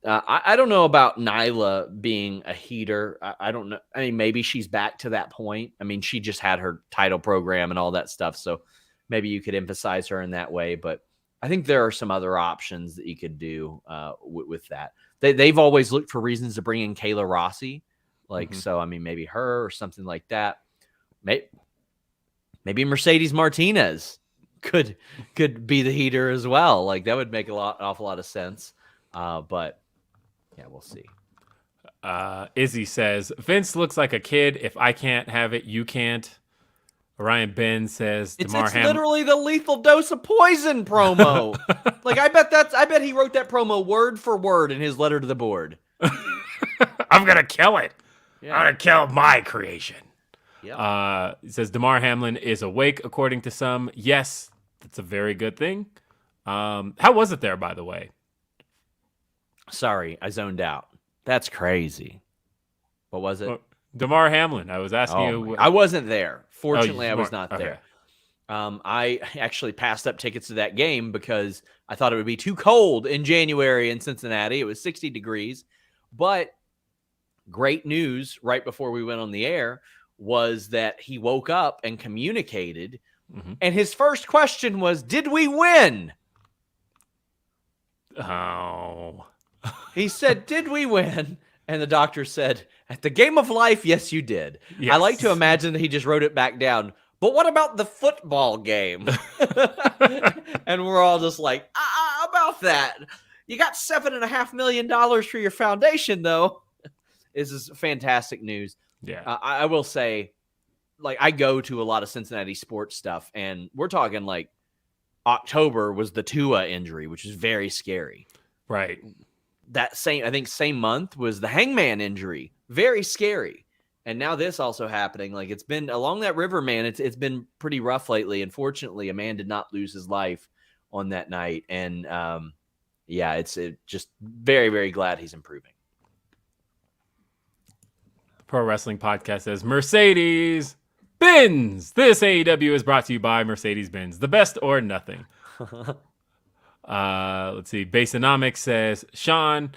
I don't know about Nyla being a heater. I don't know. I mean, maybe she's back to that point. I mean, she just had her title program and all that stuff. So maybe you could emphasize her in that way. But I think there are some other options that you could do with that. They've always looked for reasons to bring in Kayla Rossi. So, I mean, maybe her or something like that. Maybe Mercedes Martinez could be the heater as well. That would make an awful lot of sense. But yeah, we'll see. Izzy says, Vince looks like a kid. If I can't have it, you can't. Orion Ben says, it's literally the Lethal Dose of Poison promo. I bet he wrote that promo word for word in his letter to the board. I'm going to kill it. Yeah. I'm going to kill my creation. Yep. It says Damar Hamlin is awake, according to some. Yes, that's a very good thing. How was it there, by the way? Sorry, I zoned out. That's crazy. What was it? Damar Hamlin. I was asking you. I wasn't there. Fortunately, I was not okay. there. I actually passed up tickets to that game because I thought it would be too cold in January in Cincinnati. It was 60 degrees. But great news right before we went on the air was that he woke up and communicated, Mhm. and his first question was, "Did we win?" Oh. He said, "Did we win?" And the doctor said, "At the game of life, yes, you did." I like to Yes. imagine that he just wrote it back down. But what about the football game? And we're all just like, about that. You got $7.5 million for your foundation, though. This is fantastic news. Yeah. I will say, like, I go to a lot of Cincinnati sports stuff, and we're talking like October was the Tua injury, which is very scary. Right. That same month was the Hangman injury, very scary. And now this also happening. Like, it's been along that river, man. It's been pretty rough lately. Unfortunately, a man did not lose his life on that night, and it's just very, very glad he's improving. Pro Wrestling Podcast says Mercedes Benz. This AEW is brought to you by Mercedes-Benz, the best or nothing. Let's see. Baseonomics says, Sean,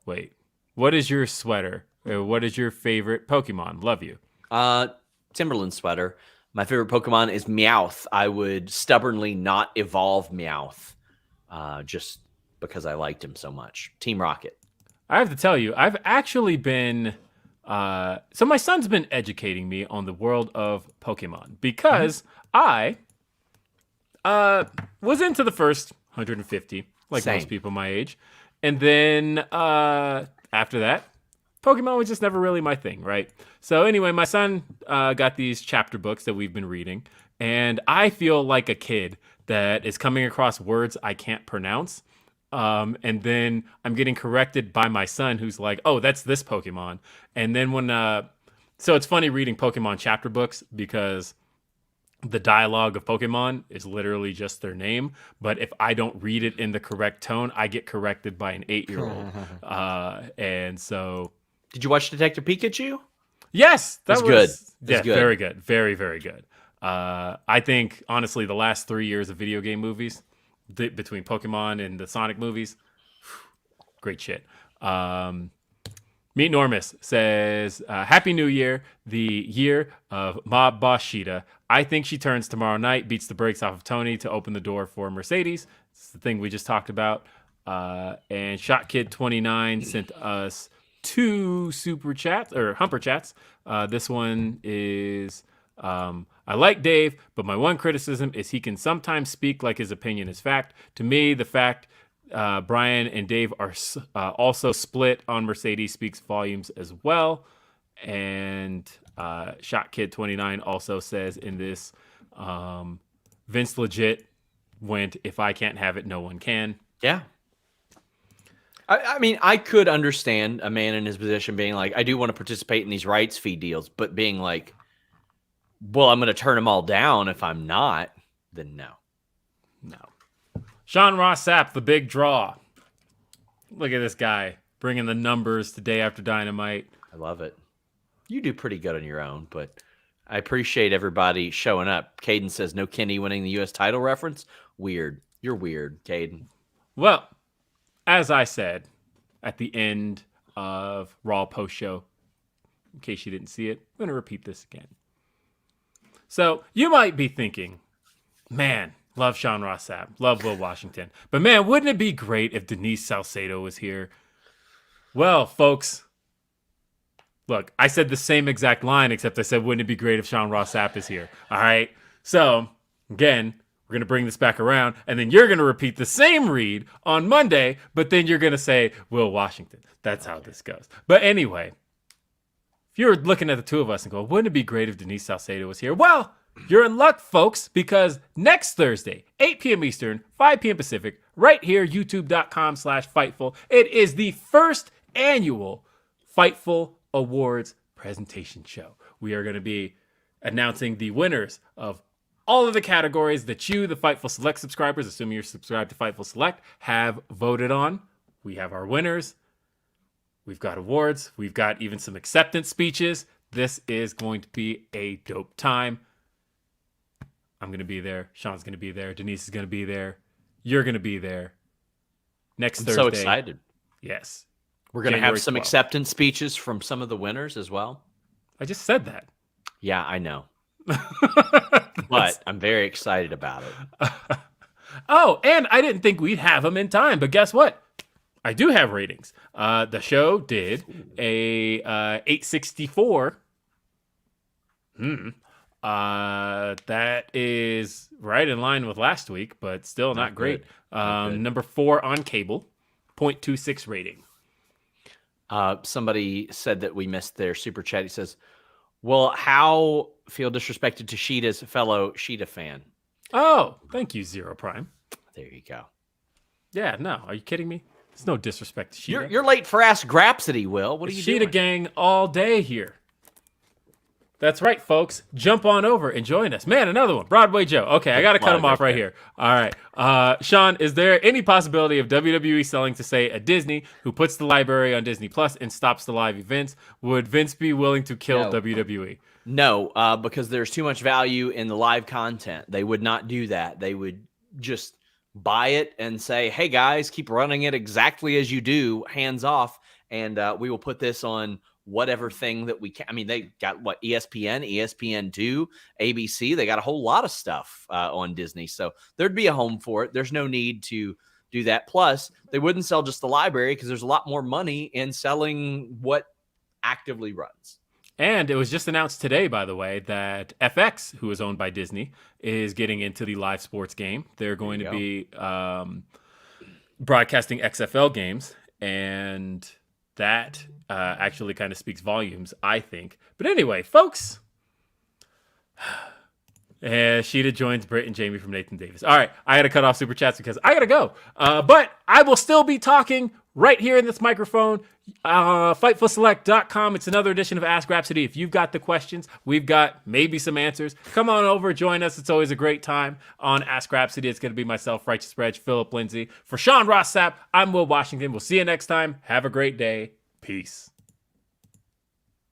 wait, what is your sweater? What is your favorite Pokemon? Love you. Timberland sweater. My favorite Pokemon is Meowth. I would stubbornly not evolve Meowth just because I liked him so much. Team Rocket. I have to tell you, I've actually been... so my son's been educating me on the world of Pokemon because I was into the first 150, like Same. most people my age. And then after that, Pokemon was just never really my thing, right? So anyway, my son got these chapter books that we've been reading, and I feel like a kid that is coming across words I can't pronounce. And then I'm getting corrected by my son who's like, oh, that's this Pokemon. And then so it's funny reading Pokemon chapter books because the dialogue of Pokemon is literally just their name. But if I don't read it in the correct tone, I get corrected by an 8-year-old. And so... Did you watch Detective Pikachu? Yes, that was good. Yeah, good. Very good. Very, very good. I think, honestly, the last 3 years of video game movies, between Pokemon and the Sonic movies, great shit. Meet Normus says, Happy New Year, the year of Mob Boss Sheeta. I think she turns tomorrow night, beats the brakes off of Tony to open the door for Mercedes. It's the thing we just talked about. And ShotKid29 sent us 2 super chats or humper chats. This one is... I like Dave, but my one criticism is he can sometimes speak like his opinion is fact. To me, the fact Brian and Dave are also split on Mercedes speaks volumes as well. And ShotKid29 also says in this, Vince legit went, if I can't have it, no one can. Yeah. I mean, I could understand a man in his position being like, I do want to participate in these rights fee deals, but being like, well, I'm going to turn them all down if I'm not, then no. No. Sean Ross Sapp, the big draw. Look at this guy bringing the numbers to Day After Dynamite. I love it. You do pretty good on your own, but I appreciate everybody showing up. Caden says, no Kenny winning the U.S. title reference. Weird. You're weird, Caden. Well, as I said at the end of Raw post-show, in case you didn't see it, I'm going to repeat this again. So you might be thinking, man, love Sean Ross Sapp, love Will Washington. But man, wouldn't it be great if Denise Salcedo was here? Well, folks, look, I said the same exact line, except I said, wouldn't it be great if Sean Ross Sapp is here? All right. So again, we're going to bring this back around, and then you're going to repeat the same read on Monday, but then you're going to say Will Washington. That's how this goes. But anyway, if you're looking at the two of us and go, wouldn't it be great if Denise Salcedo was here? Well, you're in luck, folks, because next Thursday, 8 p.m. Eastern, 5 p.m. Pacific, right here, youtube.com/Fightful, it is the first annual Fightful Awards presentation show. We are going to be announcing the winners of all of the categories that you, the Fightful Select subscribers, assuming you're subscribed to Fightful Select, have voted on. We have our winners. We've got awards. We've got even some acceptance speeches. This is going to be a dope time. I'm going to be there. Sean's going to be there. Denise is going to be there. You're going to be there. Next Thursday. So excited. Yes. We're going to have some 12th. acceptance speeches from some of the winners as well. I just said that. Yeah, I know. But I'm very excited about it. Oh, and I didn't think we'd have them in time, but guess what? I do have ratings. The show did a 864. That is right in line with last week, but still not great. Number 4 on cable, 0.26 rating. Somebody said that we missed their super chat. He says, well, how feel disrespected to Sheeta's fellow Sheeta fan? Oh, thank you, Zero Prime. There you go. Yeah, no, are you kidding me? There's no disrespect to Sheeta. You're late for Ask Grapsody, Will. What are you Sheeta doing? gang all day here. That's right, folks. Jump on over and join us. Man, another one. Broadway Joe. Okay, I got to cut him off right here. All right. Sean, is there any possibility of WWE selling to, say, a Disney who puts the library on Disney Plus and stops the live events? Would Vince be willing to kill WWE? No, because there's too much value in the live content. They would not do that. They would just buy it and say, hey, guys, keep running it exactly as you do, hands off, and we will put this on whatever thing that we can. I mean, they got what, ESPN, ESPN2, ABC. They got a whole lot of stuff on Disney. So there'd be a home for it. There's no need to do that. Plus, they wouldn't sell just the library because there's a lot more money in selling what actively runs. And it was just announced today, by the way, that FX, who is owned by Disney, is getting into the live sports game. They're going to be broadcasting XFL games, and that actually kind of speaks volumes, I think. But anyway, folks, Sheeta joins Britt and Jamie from Nathan Davis. All right, I got to cut off Super Chats because I got to go. But I will still be talking right here in this microphone. Fightfulselect.com. It's another edition of Ask Rhapsody. If you've got the questions, we've got maybe some answers. Come on over, join us. It's always a great time on Ask Rhapsody. It's going to be myself, Righteous Reg, Philip Lindsay. For Sean Ross Sapp, I'm Will Washington. We'll see you next time. Have a great day. Peace.